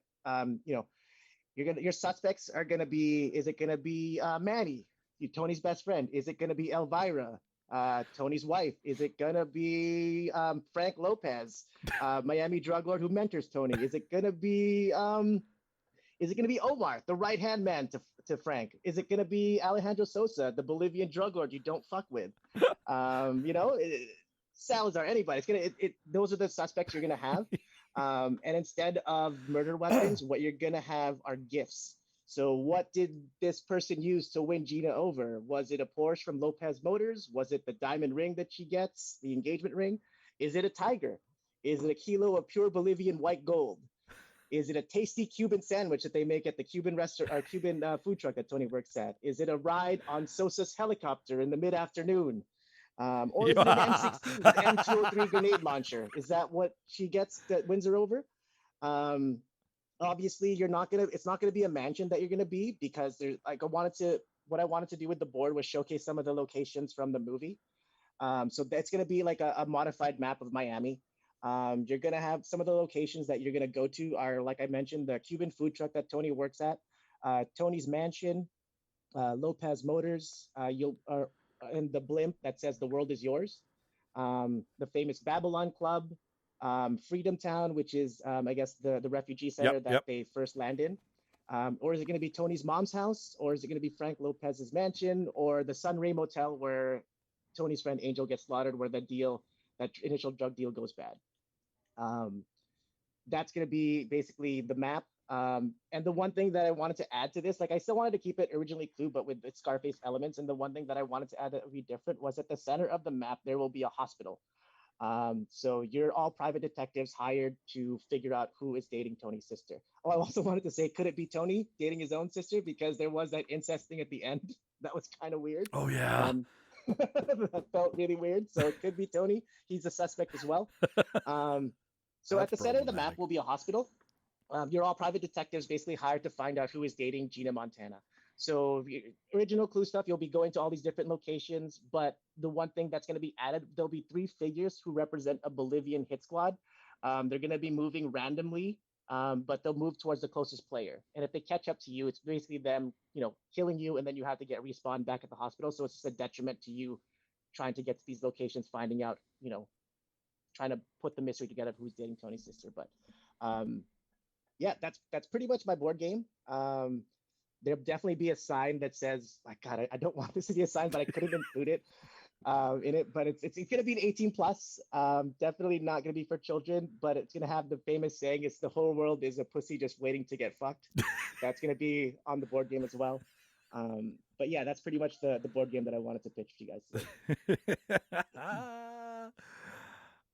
your suspects are going to be, is it going to be Manny, Tony's best friend? Is it going to be Elvira, Tony's wife? Is it going to be Frank Lopez, Miami drug lord who mentors Tony? Is it going to be Omar, the right-hand man to Frank? Is it going to be Alejandro Sosa, the Bolivian drug lord you don't fuck with? Salazar, anybody. Those are the suspects you're going to have. And instead of murder weapons, what you're going to have are gifts. So what did this person use to win Gina over? Was it a Porsche from Lopez Motors? Was it the diamond ring that she gets, the engagement ring? Is it a tiger? Is it a kilo of pure Bolivian white gold? Is it a tasty Cuban sandwich that they make at the Cuban restaurant or Cuban food truck that Tony works at? Is it a ride on Sosa's helicopter in the mid-afternoon? Or is it an M16 with M203 grenade launcher? Is that what she gets that wins her over? Obviously, it's not gonna be a mansion that you're gonna be, because there's what I wanted to do with the board was showcase some of the locations from the movie. So that's gonna be like a modified map of Miami. You're gonna have some of the locations that you're gonna go to are, like I mentioned, the Cuban food truck that Tony works at, Tony's mansion, Lopez Motors, and the blimp that says "The world is yours," the famous Babylon Club, Freedom Town, which is I guess the refugee center that they first land in. Or is it going to be Tony's mom's house, or is it going to be Frank Lopez's mansion, or the Sunray Motel where Tony's friend Angel gets slaughtered, where that initial drug deal goes bad? That's going to be basically the map. And the one thing that I wanted to add to this, like I still wanted to keep it originally Clue, but with its Scarface elements. And the one thing that I wanted to add that would be different was at the center of the map, there will be a hospital. So you're all private detectives hired to figure out who is dating Tony's sister. Oh, I also wanted to say, could it be Tony dating his own sister? Because there was that incest thing at the end. That was kind of weird. Oh, yeah. That felt really weird. So it could be Tony. He's a suspect as well. So at the center of the map will be a hospital. You're all private detectives basically hired to find out who is dating Gina Montana. So original Clue stuff, you'll be going to all these different locations, but the one thing that's going to be added, there'll be 3 figures who represent a Bolivian hit squad. They're going to be moving randomly, but they'll move towards the closest player. And if they catch up to you, it's basically them, killing you, and then you have to get respawned back at the hospital. So it's just a detriment to you trying to get to these locations, finding out, trying to put the mystery together of who's dating Tony's sister. But yeah, that's pretty much my board game. There'll definitely be a sign that says, like, God, I don't want this to be a sign, but I couldn't include it in it. But it's going to be an 18 plus. Definitely not going to be for children, but it's going to have the famous saying, "It's the whole world is a pussy just waiting to get fucked." That's going to be on the board game as well. But yeah, that's pretty much the board game that I wanted to pitch to you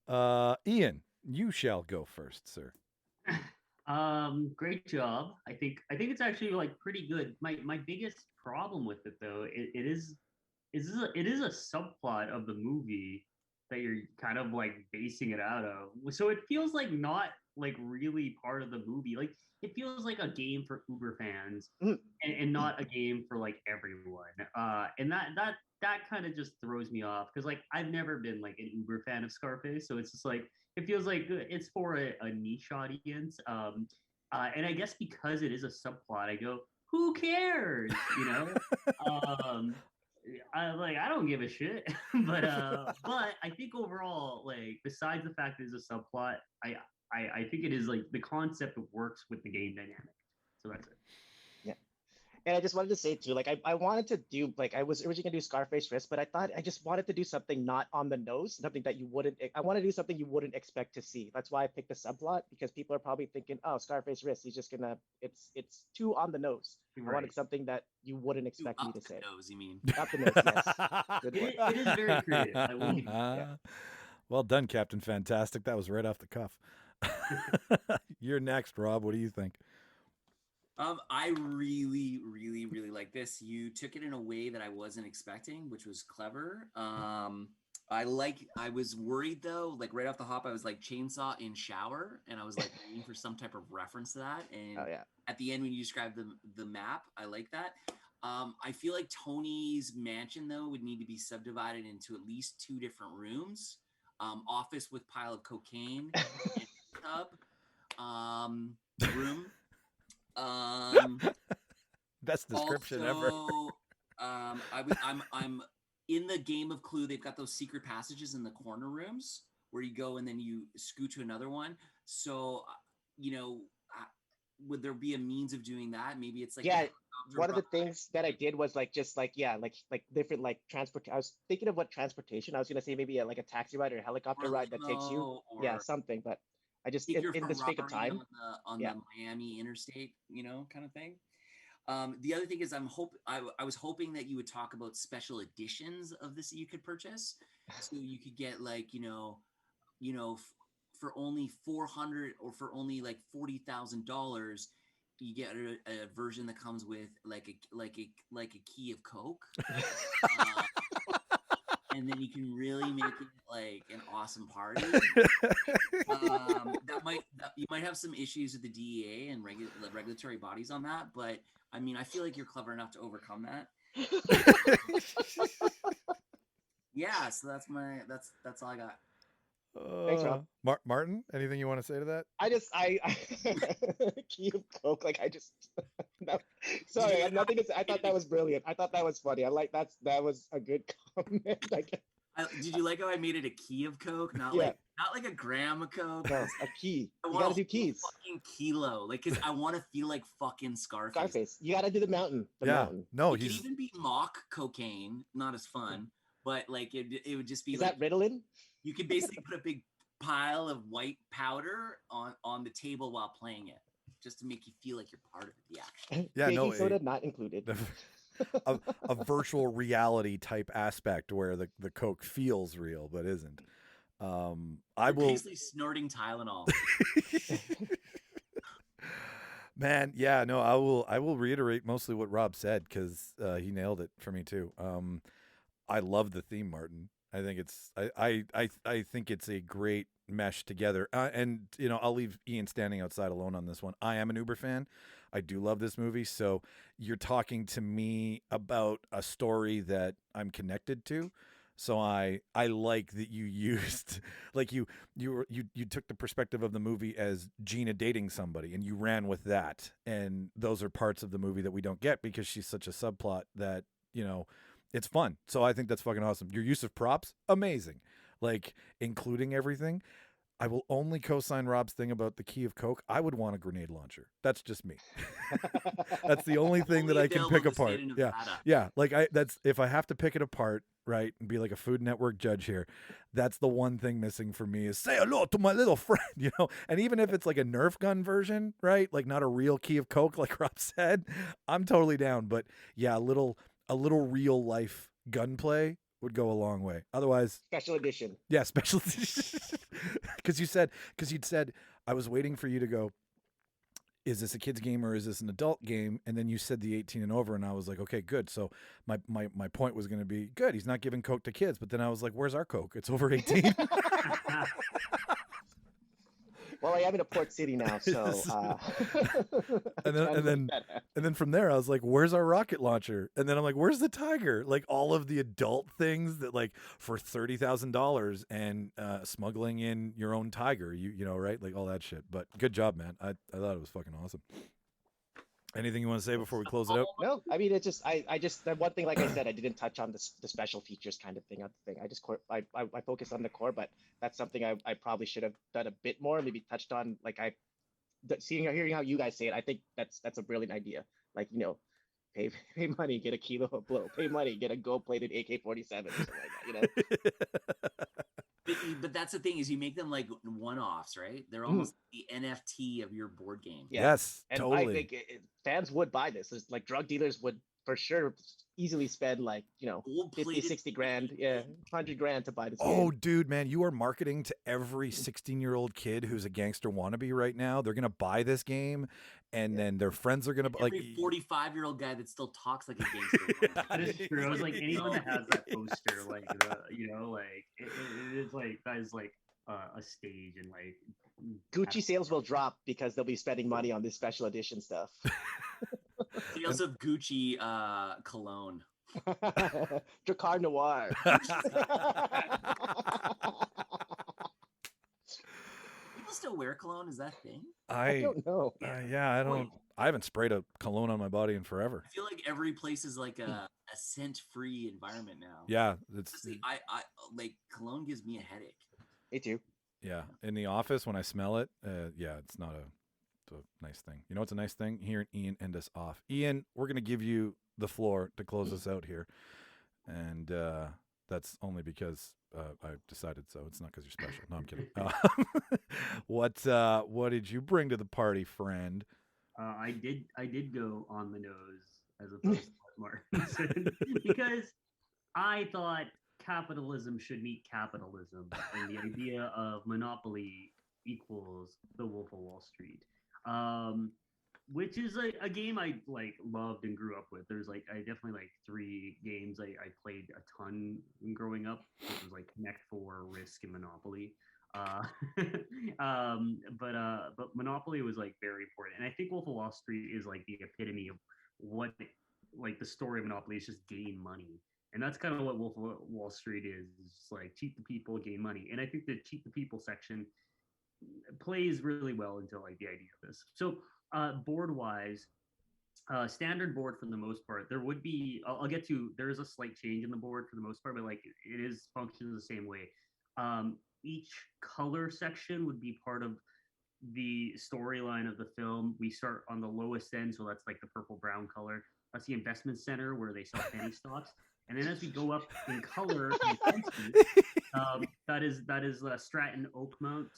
guys. Ian, you shall go first, sir. Great job. I think it's actually like pretty good. My biggest problem with it though, it is a subplot of the movie that you're kind of like basing it out of. So it feels like not like really part of the movie. Like it feels like a game for Uber fans and not a game for like everyone. And that kind of just throws me off, because like I've never been like an Uber fan of Scarface, so it's just like it feels like it's for a niche audience. And I guess because it is a subplot, I go, who cares? I don't give a shit. but I think overall, like besides the fact that it's a subplot, I think it is like the concept works with the game dynamic. So that's it. Yeah. And I just wanted to say too, like I wanted to do like I was originally gonna do Scarface Risk, but I thought I just wanted to do something not on the nose, something that you wouldn't. I want to do something you wouldn't expect to see. That's why I picked the subplot because people are probably thinking, oh, Scarface Risk, he's just gonna. It's too on the nose. I Right. wanted something that you wouldn't Too expect up me to the say. nose, you mean? Up the nose, yes. Good word. It is very creative. I will give you that. Yeah. Well done, Captain Fantastic. That was right off the cuff. You're next, Rob. What do you think? I really, really, really like this. You took it in a way that I wasn't expecting, which was clever. I was worried though, like right off the hop, I was like chainsaw in shower, and I was like waiting for some type of reference to that. And Oh yeah. at the end when you describe the map, I like that. I feel like Tony's mansion though would need to be subdivided into at least 2 different rooms. Office with pile of cocaine, and tub, room. Best description ever. Also, I'm in the game of Clue. They've got those secret passages in the corner rooms where you go and then you scoot to another one. So, would there be a means of doing that? Maybe it's like Yeah. One of the things that I did was like just like like different like transport. I was thinking of what transportation. I was gonna say maybe like a taxi ride or a helicopter ride that takes you. Yeah, something. But I just if you're in from the sake of Robbering time. on the Miami interstate, kind of thing. The other thing is I was hoping that you would talk about special editions of this that you could purchase. So you could get like, for only 400 or for only like $40,000, you get a version that comes with like a key of Coke. And then you can really make it like an awesome party. You might have some issues with the DEA and regulatory bodies on that, but I mean, I feel like you're clever enough to overcome that. Yeah, so that's all I got. Thanks, Rob. Martin, anything you want to say to that? I key of Coke. Like I just. No, sorry, I have nothing to say. I thought that was brilliant. I thought that was funny. I like that was a good comment. Did you like how I made it a key of Coke, not like a gram of Coke? No, a key. You gotta do keys. Fucking kilo, like, cause I want to feel like fucking Scarface. Scarface. You gotta do the mountain. Mountain. No, it could even be mock cocaine, not as fun, but like it would just be. Is like, that Ritalin? You could basically put a big pile of white powder on the table while playing it, just to make you feel like you're part of it. Yeah, Baking soda not included. A virtual reality type aspect where the Coke feels real but isn't. I will basically snorting Tylenol. Man, yeah, no, I will reiterate mostly what Rob said because he nailed it for me too. I love the theme, Martin. I think I think it's a great mesh together. And I'll leave Ian standing outside alone on this one. I am an Uber fan. I do love this movie. So you're talking to me about a story that I'm connected to. So I like that you used like you took the perspective of the movie as Gina dating somebody and you ran with that. And those are parts of the movie that we don't get because she's such a subplot that, it's fun. So I think that's fucking awesome. Your use of props, amazing. Like including everything. I will only co-sign Rob's thing about the key of Coke. I would want a grenade launcher. That's just me. That's the only thing that I can pick apart. Yeah. Like that's if I have to pick it apart, right, and be like a Food Network judge here, that's the one thing missing for me is say hello to my little friend, And even if it's like a Nerf gun version, right, like not a real key of Coke, like Rob said, I'm totally down. But yeah, a little real life gunplay would go a long way. Otherwise, special edition. Yeah, special edition. Because you'd said I was waiting for you to go. Is this a kid's game or is this an adult game? And then you said the 18 and over, and I was like, okay, good. So my point was going to be good. He's not giving Coke to kids, but then I was like, where's our Coke? It's over 18. Well, I am in a port city now, so. And then from there, I was like, "Where's our rocket launcher?" And then I'm like, "Where's the Tiger?" Like all of the adult things that, like, for $30,000 and smuggling in your own Tiger, you know, right? Like all that shit. But good job, man. I thought it was fucking awesome. Anything you want to say before we close it out? No, I mean, it's just I just that one thing, like I said, I didn't touch on the special features kind of thing. I just I focused on the core, but that's something I probably should have done a bit more. Maybe touched on hearing how you guys say it. I think that's a brilliant idea. Like pay money, get a kilo of blow. Pay money, get a gold-plated AK-47 or something like that. But that's the thing is you make them like one-offs, right? They're Mhm. almost the NFT of your board game. Yeah. Yes, And totally. I think fans would buy this. It's like drug dealers would for sure easily spend like 50, 60 grand, 100 grand to buy this Oh, game. dude, man, you are marketing to every 16-year-old kid who's a gangster wannabe right now. They're gonna buy this game, and then their friends are gonna like Every 45-year-old guy that still talks like a gangster. That is true. I was like anyone that has that poster, like it is like that is like a stage and like Gucci sales will drop because they'll be spending money on this special edition stuff. They also have Gucci cologne. Dracar Noir. People still wear cologne? Is that a thing? I don't know. I don't. I haven't sprayed a cologne on my body in forever. I feel like every place is like a scent-free environment now. Yeah, it's. Honestly, I like cologne gives me a headache. Me too. Yeah, in the office when I smell it, it's not a nice thing. You know what's a nice thing? Hearing Ian end us off. Ian, we're gonna give you the floor to close us out here, and that's only because I decided so. It's not because you're special. No, I'm kidding. What did you bring to the party, friend? I did go on the nose as opposed to what Martin said because I thought capitalism should meet capitalism, and the idea of monopoly equals the Wolf of Wall Street, which is a game I like loved and grew up with. There's like I definitely like 3 games I played a ton growing up, which was like Connect 4, Risk, and Monopoly. But Monopoly was like very important, and I think Wolf of Wall Street is like the epitome of what like the story of Monopoly is just gain money. And that's kind of what Wolf of Wall Street is. It's just like cheat the people, gain money. And I think the cheat the people section plays really well into like the idea of this. So board wise, standard board for the most part. There would be I'll get to there is a slight change in the board for the most part, but like it is functions the same way. Each color section would be part of the storyline of the film. We start on the lowest end, so that's like the purple brown color. That's the investment center where they sell penny stocks. And then as we go up in color, that is Stratton Oakmont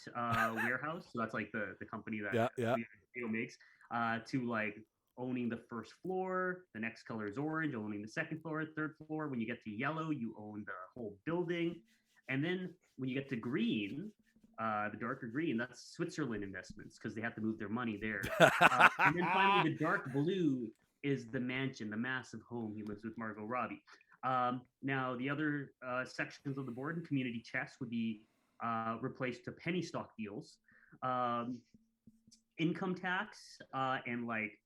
Warehouse. So that's like the company that Leo makes. To like owning the first floor, the next color is orange. Owning the second floor, third floor. When you get to yellow, you own the whole building. And then when you get to green, the darker green, that's Switzerland investments because they have to move their money there. And then finally, the dark blue is the mansion, the massive home he lives with Margot Robbie. Now, the other sections of the board and community chest would be replaced to penny stock deals. Income tax and like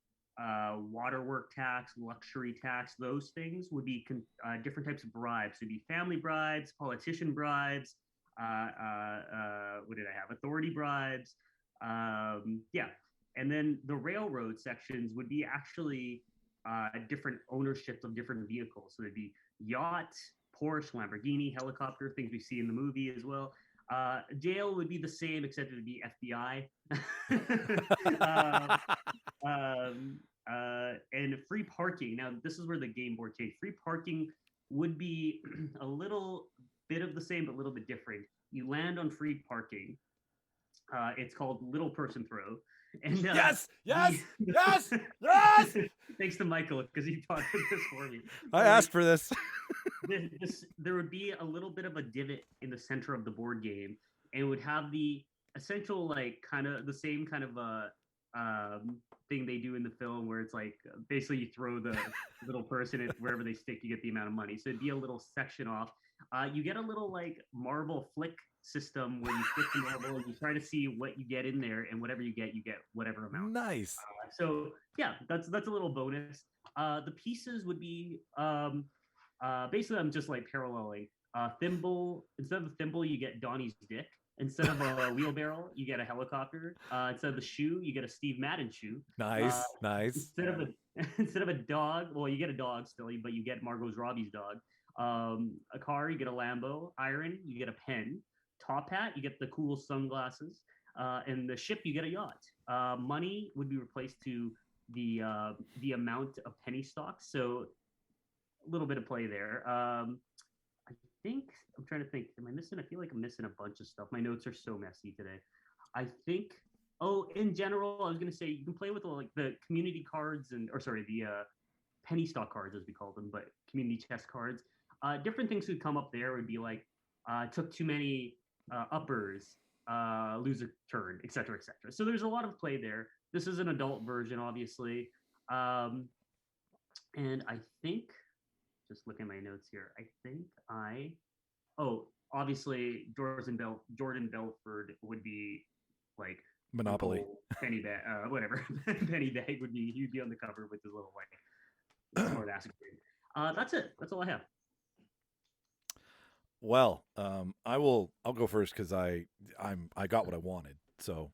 waterwork tax, luxury tax, those things would be different types of bribes. It'd be family bribes, politician bribes, what did I have? Authority bribes. And then the railroad sections would be actually different ownerships of different vehicles. So there'd be yacht, Porsche, Lamborghini, helicopter, things we see in the movie as well. Jail would be the same, except it would be FBI. And free parking. Now, this is where the game board changed. Free parking would be a little bit of the same, but a little bit different. You land on free parking. It's called Little Person Throw. And yes. Thanks to Michael because he thought of this for me. I asked for this. There would be a little bit of a divot in the center of the board game, and it would have the essential like kind of the same kind of thing they do in the film where it's like basically you throw the little person at wherever they stick, you get the amount of money. So it'd be a little section off. You get a little like marble flick system where you flick the marble and you try to see what you get in there, and whatever you get whatever amount. Nice. So yeah, that's a little bonus. The pieces would be basically I'm just like paralleling. Thimble, instead of the thimble, you get Donnie's dick. Instead of a wheelbarrow, you get a helicopter. Instead of the shoe, you get a Steve Madden shoe. Nice. Instead of a dog, well, you get a dog still, but you get Margot Robbie's dog. A car, you get a Lambo. Iron, you get a pen. Top hat, you get the cool sunglasses. And the ship, you get a yacht. Money would be replaced to the amount of penny stocks. So a little bit of play there. I think I'm trying to think. Am I missing? I feel like I'm missing a bunch of stuff. My notes are so messy today. I think. Oh, in general, I was going to say you can play with like the community cards or sorry, the penny stock cards as we call them, but community chest cards. Different things would come up there would be like took too many uppers, lose a turn, etc., etc. So there's a lot of play there. This is an adult version, obviously, and I think just looking at my notes here, I think obviously Jordan Belford would be like Monopoly. Penny bag, whatever. Penny bag would be. He'd be on the cover with his little like smart ass. That's it. That's all I have. Well, I'll go first because I got what I wanted. So,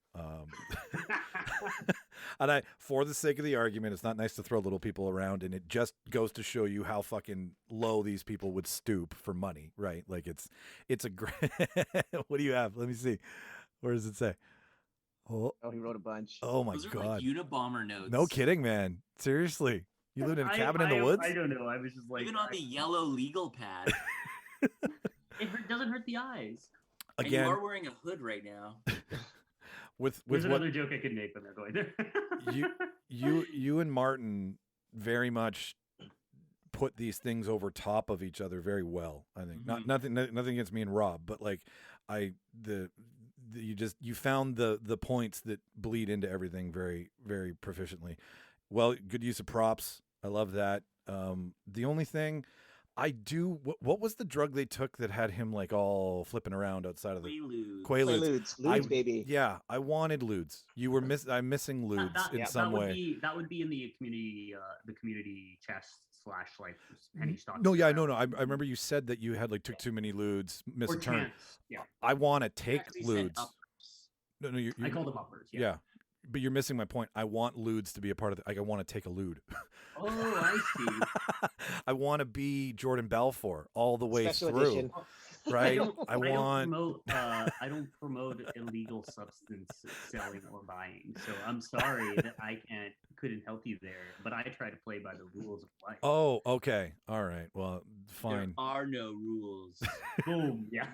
and for the sake of the argument, it's not nice to throw little people around, and it just goes to show you how fucking low these people would stoop for money, right? Like it's a great. What do you have? Let me see. Where does it say? Oh, he wrote a bunch. Oh my Those are God! like Unabomber notes. No kidding, man. Seriously, you live in a cabin in the woods? I don't know. I was just like even on the yellow legal pad. It doesn't hurt the eyes. Again, and you are wearing a hood right now. with There's what another joke I could make when they're going there. you and Martin very much put these things over top of each other very well. I think nothing against me and Rob, but like you found the points that bleed into everything very, very proficiently. Well, good use of props. I love that. The only thing I do, what was the drug they took that had him like all flipping around outside of the Quaaludes. Ludes, baby. Yeah, I wanted ludes. I'm missing ludes in some way. That would be in the community chest / like penny stock. No, yeah, no. I remember you said that you had like took too many ludes, missed a turn. Chance. Yeah. I want to take ludes. No, I call them uppers. Yeah. But you're missing my point. I want ludes to be a part of it. Like I want to take a lude. Oh, I see. I want to be Jordan Belfort all the way Special through. edition. Right? I don't promote illegal substance selling or buying. So I'm sorry that couldn't help you there. But I try to play by the rules of life. Oh, okay. All right. Well, fine. There are no rules. Boom. Yeah.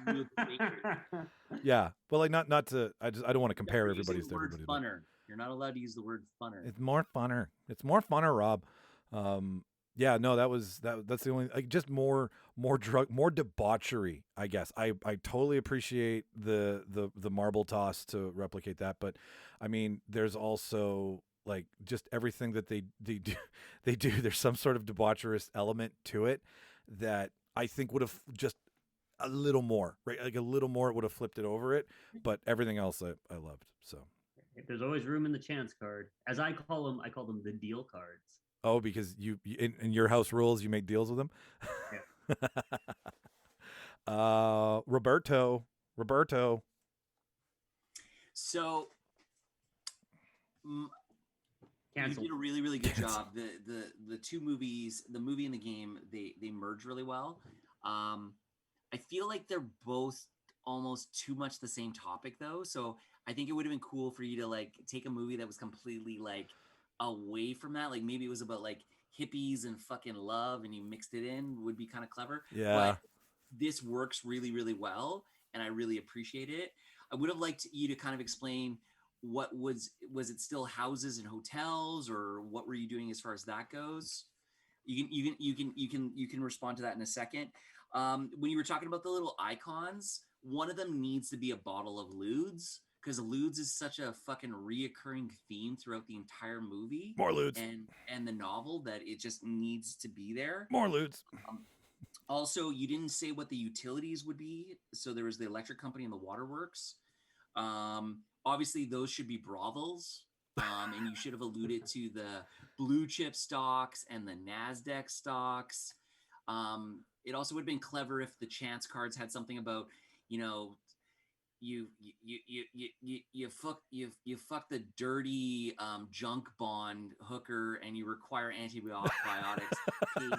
Yeah. Well, like not to. I don't want to compare everybody's to everybody. Funner. You're not allowed to use the word funner. It's more funner. It's more funner, Rob. Yeah, no, that's the only, like, just more debauchery, I guess. I totally appreciate the marble toss to replicate that, but I mean, there's also like just everything that they do there's some sort of debaucherous element to it that I think would have just a little more, right? Like a little more, it would have flipped it over it, but everything else I loved. So there's always room in the chance card, as I call them the deal cards. Oh, because you in your house rules, you make deals with them? Yeah. Roberto. So you did a really, really good job. The two movies, the movie and the game, they merge really well. I feel like they're both almost too much the same topic though. So I think it would have been cool for you to like take a movie that was completely like away from that, like maybe it was about like hippies and fucking love and you mixed it in, would be kind of clever. Yeah, but this works really, really well and I really appreciate it. I would have liked you to kind of explain what was it still houses and hotels, or what were you doing as far as that goes? You can respond to that in a second. When you were talking about the little icons, one of them needs to be a bottle of ludes, because ludes is such a fucking reoccurring theme throughout the entire movie. More ludes. And the novel, that it just needs to be there. More ludes. Also, you didn't say what the utilities would be. So there was the electric company and the waterworks. Obviously, those should be brothels. And you should have alluded to the blue chip stocks and the NASDAQ stocks. It also would have been clever if the chance cards had something about, you fuck the dirty junk bond hooker and you require antibiotics, pay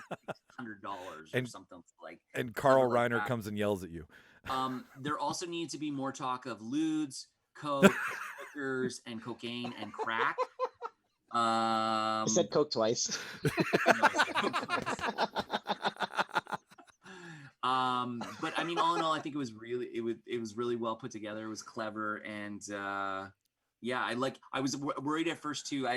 $600 or something like. And Carl like Reiner that. comes and yells at you. There also needs to be more talk of ludes, coke, hookers, and cocaine and crack. I said Coke twice. But I mean, all in all, I think it was really well put together. It was clever, and yeah, I was worried at first too.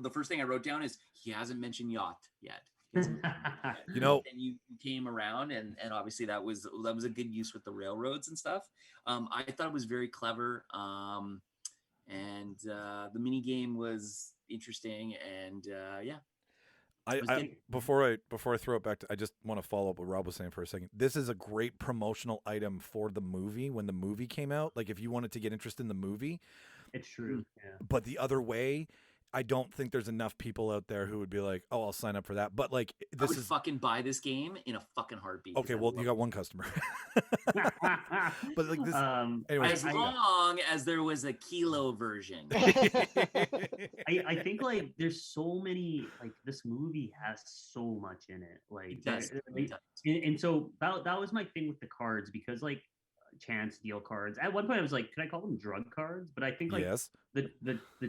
The first thing I wrote down is he hasn't mentioned yacht yet. You know, and you came around, and obviously that was a good use with the railroads and stuff. I thought it was very clever, and the mini game was interesting, and yeah. Before I throw it back to, I just want to follow up what Rob was saying for a second. This is a great promotional item for the movie when the movie came out. Like if you wanted to get interested in the movie, it's true. Yeah. But the other way, I don't think there's enough people out there who would be like, "Oh, I'll sign up for that." But like, I would fucking buy this game in a fucking heartbeat. Okay, well, you got one customer. But like this, anyway, as long as there was a kilo version. I think like there's so many, like this movie has so much in it. Like it does. And so that was my thing with the cards, because like chance deal cards. At one point I was like, could I call them drug cards? But I think like yes. the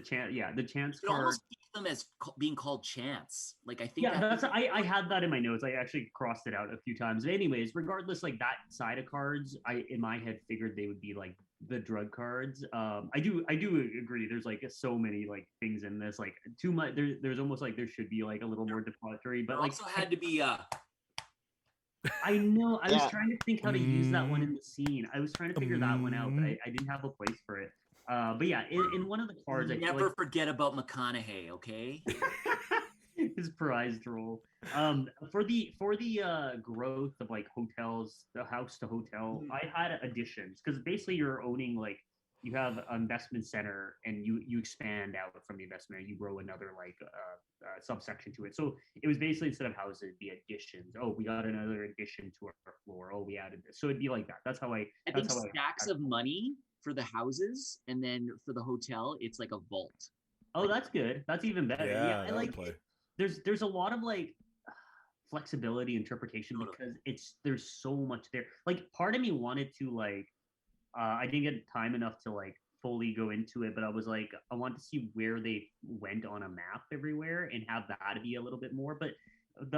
chance, the chance you card. Almost keep them as being called chance. Like I think I had that in my notes. I actually crossed it out a few times. But anyways, regardless, like that side of cards, I in my head figured they would be like the drug cards. I do agree. There's like so many like things in this, like too much. There's almost like there should be like a little more depository, but like also had to be I know. I was trying to think how to use that one in the scene. I was trying to figure that one out, but I didn't have a place for it. But yeah, in one of the cards, never forget about McConaughey, okay? His prized role. For the growth of like hotels, the house to hotel, I had additions, because basically you're owning like, you have an investment center and you expand out from the investment, you grow another like subsection to it. So it was basically, instead of houses, it'd be additions. Oh, we got another addition to our floor. Oh, we added this. So it'd be like that. That's how I think stacks of money for the houses, and then for the hotel, it's like a vault. Oh, that's good. That's even better. Yeah, I like it. There's a lot of like flexibility, interpretation, because there's so much there. Like part of me wanted to like, I didn't get time enough to like fully go into it, but I was like, I want to see where they went on a map everywhere and have that be a little bit more. But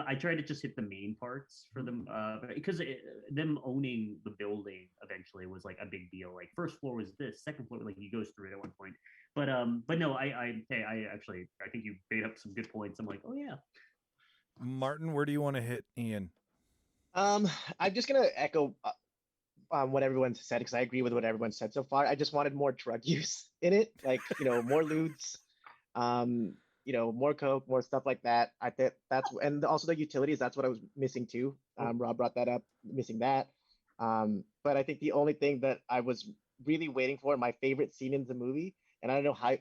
I tried to just hit the main parts for them, because them owning the building eventually was like a big deal. Like first floor was this, second floor, like he goes through it at one point. But no, I think you made up some good points. I'm like, oh yeah. Martin, where do you want to hit Ian? I'm just gonna echo what everyone said, because I agree with what everyone said so far. I just wanted more drug use in it, like more lewds, more coke, more stuff like that. I think that's, and also the utilities. That's what I was missing too. Rob brought that up, missing that. But I think the only thing that I was really waiting for, my favorite scene in the movie, and I don't know how,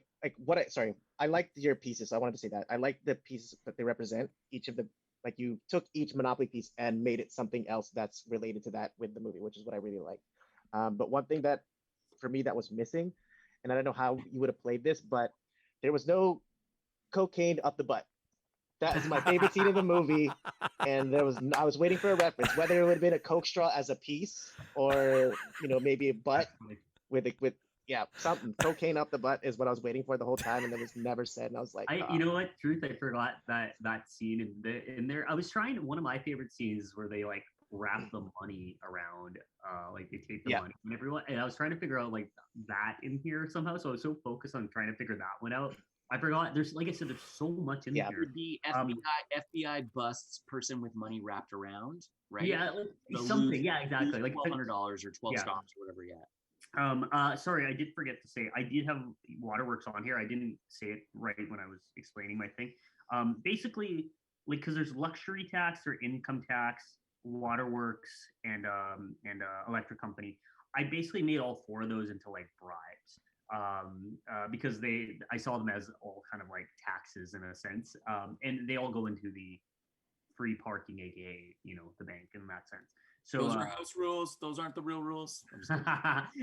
I liked your pieces. So I wanted to say that I like the pieces that they represent. Each of the, like, you took each Monopoly piece and made it something else that's related to that with the movie, which is what I really like. But one thing that for me that was missing, and I don't know how you would have played this, but there was no cocaine up the butt. That is my favorite scene in the movie, and I was waiting for a reference, whether it would have been a Coke straw as a piece, or maybe a butt with something. Cocaine up the butt is what I was waiting for the whole time, and it was never said. And I was like, you know what? Truth, I forgot that scene in there. I was trying. One of my favorite scenes where they like wrap the money around, like they take the money from everyone, and I was trying to figure out like that in here somehow. So I was so focused on trying to figure that one out. I forgot. There's, like I said, there's so much in here. The FBI busts person with money wrapped around, right? Yeah, something. Yeah, exactly. Like $1,200 or 12 stocks or whatever. Yeah. Sorry, I did forget to say, I did have Waterworks on here. I didn't say it right when I was explaining my thing. Basically, like, because there's luxury tax or income tax, Waterworks, and electric company. I basically made all four of those into like bribes. Because I saw them as all kind of like taxes in a sense, and they all go into the free parking, aka the bank in that sense. So those are house rules. Those aren't the real rules.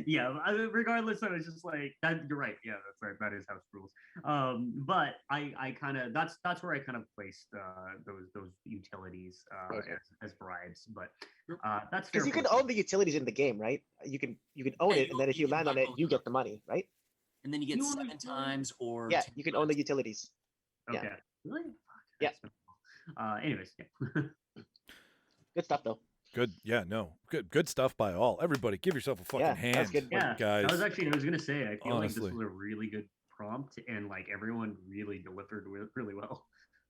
Yeah. Regardless, I was just like, that. You're right. Yeah, that's right. That is house rules. But I kind of that's where I kind of placed those utilities as bribes. But that's because you can own the utilities in the game, right? You can own it, and then if you land on it, you get the money, right? And then you get 7 times, or you can own the utilities. Yeah. Okay. Really? Fuck, Yeah. Anyways, yeah. Good stuff though. Good. Yeah, no. Good stuff by all. Everybody, give yourself a fucking Yeah, that was hand. good. Yeah, guys. I was gonna say, I feel like Honestly. this was a really good prompt, and like everyone really delivered really well.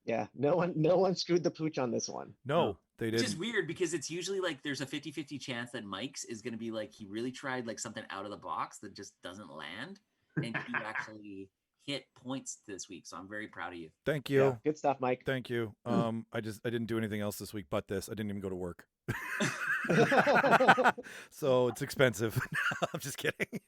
Yeah, no one screwed the pooch on this one. No, they Which is didn't. weird because it's usually like there's a 50-50 chance that Mike's is going to be like he really tried like something out of the box that just doesn't land, and you actually hit points this week. So I'm very proud of you. Thank you. Yeah, good stuff, Mike. Thank you. I didn't do anything else this week but this. I didn't even go to work. So it's expensive. I'm just kidding.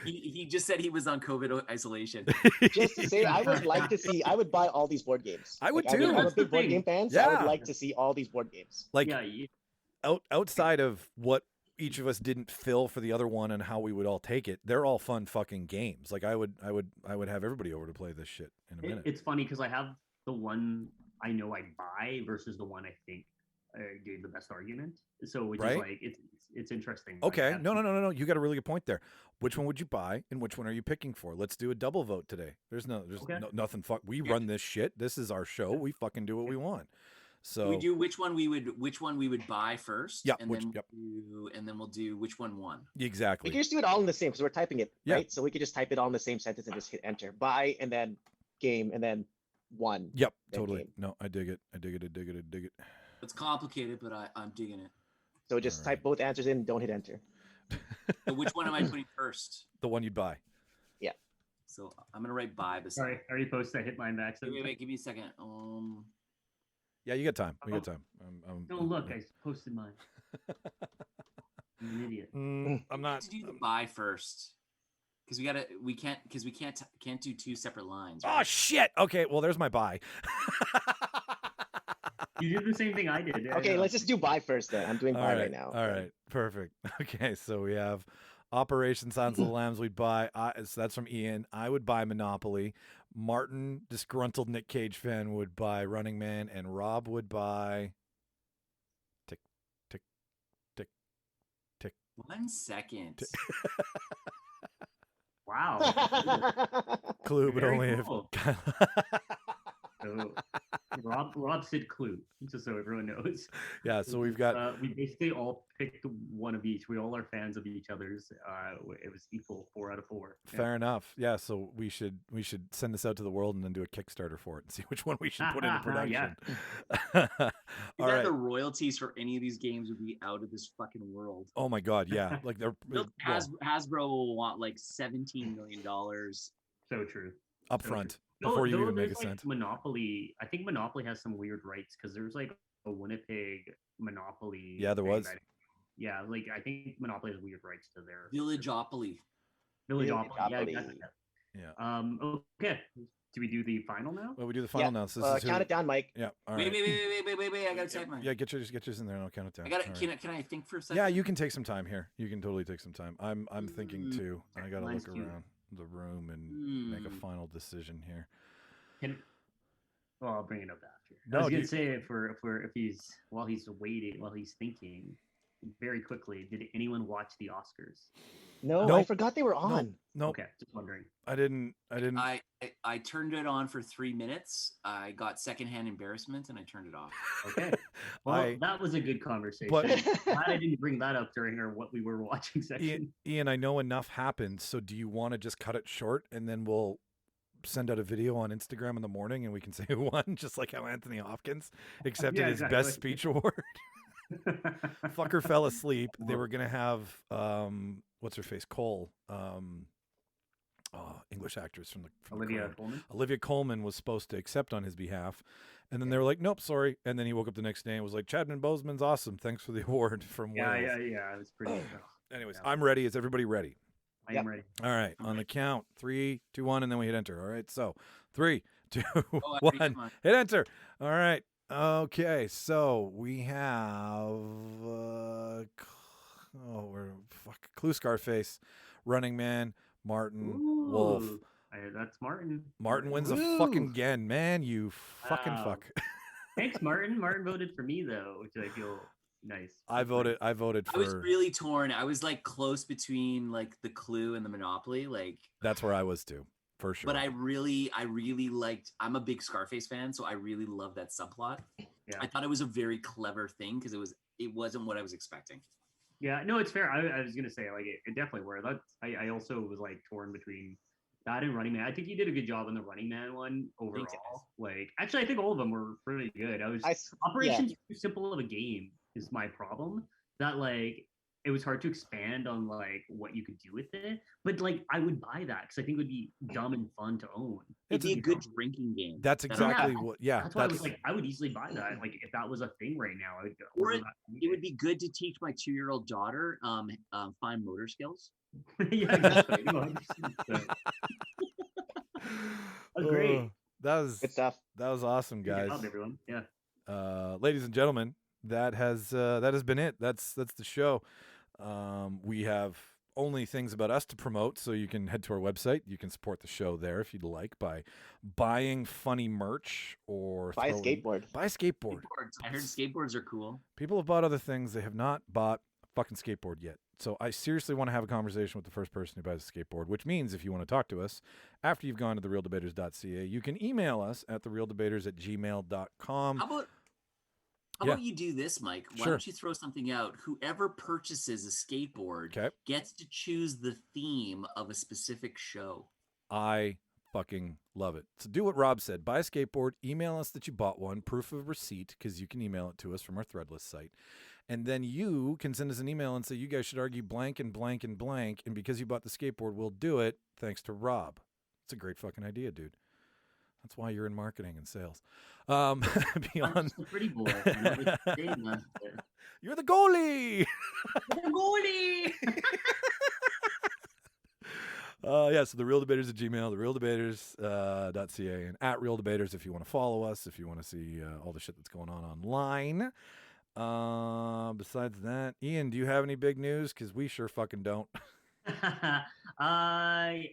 He just said he was on COVID isolation. Just to say, I would buy all these board games. I would Like, too. I'm a That's the big board thing. game fan, so I Yeah. would like to see all these board games. Like Yeah, outside of what each of us didn't fill for the other one and how we would all take it, they're all fun fucking games. Like I would have everybody over to play this shit in a minute. it's funny because I have the one I know I buy versus the one I think gave the best argument. So which Right? is like it's interesting. Like, Okay. that's- No. You got a really good point there. Which one would you buy and which one are you picking for? Let's do a double vote today. There's Okay. nothing we run this shit. This is our show. We fucking do what we want. So we do which one we would buy first, Yeah, and which- then we'll do which one won. We exactly. can just do it all in the same because we're typing it, Yeah. right? So we could just type it all in the same sentence and just hit enter. Buy and then game and then one. Yep, Then totally. game. No, I dig it. I dig it. It's complicated, but I'm digging it. So just Alright. type both answers in, don't hit enter. So which one am I putting first? The one you'd buy. So I'm gonna write buy beside. Sorry, I already posted. I hit mine back. Wait, give me a second. Yeah, you got time. We got Oh. time. No, look, I posted mine. I'm an idiot. I'm not. to do the buy first because we can't do two separate lines. Oh right? shit. Okay, well there's my buy. You did the same thing I did. Okay, let's just do buy first then. I'm doing buy right now. All right. Perfect. Okay, so we have Operation Silence of the Lambs. We'd buy. So that's from Ian. I would buy Monopoly. Martin, disgruntled Nick Cage fan, would buy Running Man, and Rob would buy. Tick, tick, tick, tick. 1 second. Wow. Clue, but Very only cool. if. So, Rob said clue, just so everyone knows. Yeah. So we've got. We basically all picked one of each. We all are fans of each other's. It was equal, 4 out of 4. Yeah. Fair enough. Yeah. So we should send this out to the world and then do a Kickstarter for it and see which one we should put into production. All The right. royalties for any of these games would be out of this fucking world. Oh my God. Yeah. Like they're well, Hasbro will want like $17 million. So true. up So front true. before you even make there's, a like, cent. Monopoly. I think Monopoly has some weird rights because there's like a Winnipeg Monopoly. Yeah, there thing was. Yeah, like I think Monopoly has weird rights to their Villageopoly. Villageopoly. Yeah, Villageopoly. exactly. Yeah. Okay. Do we do the final now? Well, we do the final now. So this is who- Count it down, Mike. Yeah. All Wait, right. wait, I gotta type mine. Yeah. Get yours in there and I'll count it down. I gotta. All right. Can I think for a second? Yeah, you can take some time here. You can totally take some time. I'm thinking too. I gotta Mine's look cute. around the room and make a Hmm. final decision here. Well, I'll bring it up after. No, I was do gonna you- say if he's while he's waiting, while he's thinking, very quickly. Did anyone watch the Oscars? No, I Nope. forgot they were on. Nope. Okay, just wondering. I didn't. I turned it on for 3 minutes. I got secondhand embarrassment and I turned it off. Okay. Well, that was a good conversation. But- Glad I didn't bring that up during our what we were watching section. Ian, I know enough happened. So do you want to just cut it short and then we'll send out a video on Instagram in the morning and we can say who won, just like how Anthony Hopkins accepted Yeah, his exactly. best speech award. Fucker fell asleep. They were gonna have what's her face, Cole, English actress from the Olivia Crown. Colman. Olivia Colman was supposed to accept on his behalf, and then they were like, "Nope, sorry." And then he woke up the next day and was like, "Chadman Boseman's awesome. Thanks for the award from Yeah, Wales." yeah. It was pretty. Anyways, Yeah. I'm ready. Is everybody ready? I Yep. am ready. All right, on the count, 3, 2, 1, and then we hit enter. All right, so 3, 2, Oh, I already did 1, mine. hit enter. All right. Okay, so we have Clue, Scarface, Running Man, Martin, Wolf. Ooh, that's Martin. Martin wins Woo! fucking again, man. You fucking Wow. fuck. Thanks, Martin. Martin voted for me though, which I feel nice. I voted I was for. really torn. I was like close between like the Clue and the Monopoly. Like That's where I was too. for sure. But I really liked. I'm a big Scarface fan, so I really love that subplot. Yeah. I thought it was a very clever thing because it wasn't what I was expecting. Yeah, no, it's fair. I was gonna say like it definitely were. I also was like torn between that and Running Man. I think you did a good job on the Running Man one overall. Like actually, I think all of them were pretty good. Operation's too simple of a game is my problem. That like it was hard to expand on like what you could do with it. But like I would buy that because I think it would be dumb and fun to own. It'd be a good drinking game. That's exactly what. Yeah, that's why I was like, I would easily buy that. Like if that was a thing right now, I would. Or it would be good to teach my 2-year-old daughter fine motor skills. Yeah, exactly. That's great. That was good stuff. That was awesome, guys. Good job, everyone. Yeah. Ladies and gentlemen, that has been it. That's the show. We have only things about us to promote, so you can head to our website. You can support the show there if you'd like by buying funny merch or buy a skateboard. Buy a skateboard. I heard skateboards are cool. People have bought other things. They have not bought a fucking skateboard yet. So I seriously want to have a conversation with the first person who buys a skateboard, which means if you want to talk to us after you've gone to therealdebaters.ca, you can email us at therealdebaters@gmail.com. How about you do this, Mike? Why Sure. don't you throw something out? Whoever purchases a skateboard gets to choose the theme of a specific show. I fucking love it. So do what Rob said. Buy a skateboard, email us that you bought one, proof of receipt, because you can email it to us from our Threadless site. And then you can send us an email and say, you guys should argue blank and blank and blank. And because you bought the skateboard, we'll do it thanks to Rob. It's a great fucking idea, dude. That's why you're in marketing and sales. I'm just a pretty boy. You're the goalie. The goalie. So the Real Debaters at Gmail, therealdebaters.ca, and at Real Debaters if you want to follow us, if you want to see all the shit that's going on online. Besides that, Ian, do you have any big news? Because we sure fucking don't. I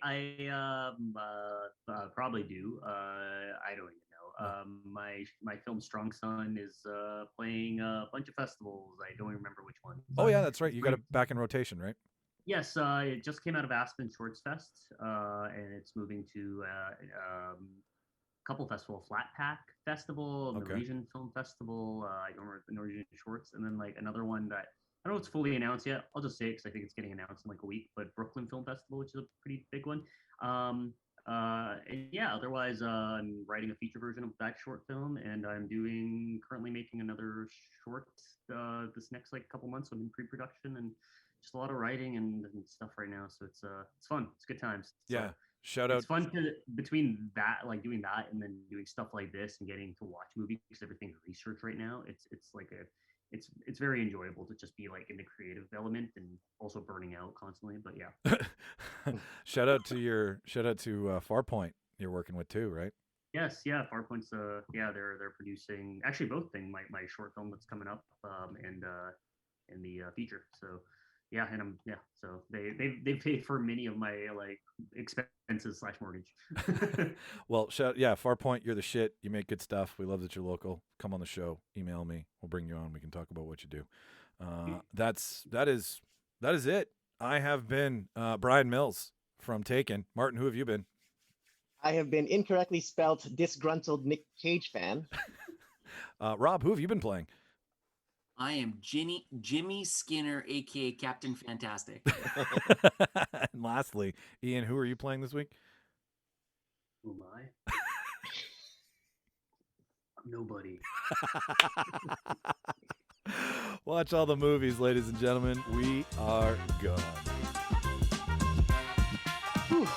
probably do. I don't even know. My film Strong Son is playing a bunch of festivals. I don't even remember which one. Oh yeah, that's right. You got it back in rotation, right? Yes, it just came out of Aspen Shorts Fest, and it's moving to a couple festival, Flat Pack Festival, Norwegian Film Festival. I don't remember the Norwegian Shorts, and then like another one that I don't know if it's fully announced yet. I'll just say it because I think it's getting announced in like a week. But Brooklyn Film Festival, which is a pretty big one. And yeah, otherwise, I'm writing a feature version of that short film, and I'm currently making another short this next like couple months. I'm in pre-production and just a lot of writing and stuff right now. So it's fun. It's good times. Yeah. Shout out. It's fun between that, like doing that and then doing stuff like this and getting to watch movies because everything's research right now. It's like it's very enjoyable to just be like in the creative element and also burning out constantly. But yeah. shout out to Farpoint you're working with too, right? Yes, yeah. Farpoint's they're producing actually both things, my short film that's coming up and the feature. So yeah, and so they paid for many of my like expenses / mortgage. Well, Farpoint, you're the shit. You make good stuff. We love that you're local. Come on the show. Email me. We'll bring you on. We can talk about what you do. That is it. I have been Brian Mills from Taken. Martin, who have you been? I have been incorrectly spelt disgruntled Nick Cage fan. Rob, who have you been playing? I am Jimmy Skinner, aka Captain Fantastic. And lastly, Ian, who are you playing this week? Who am I? I'm nobody. Watch all the movies, ladies and gentlemen. We are gone. Whew.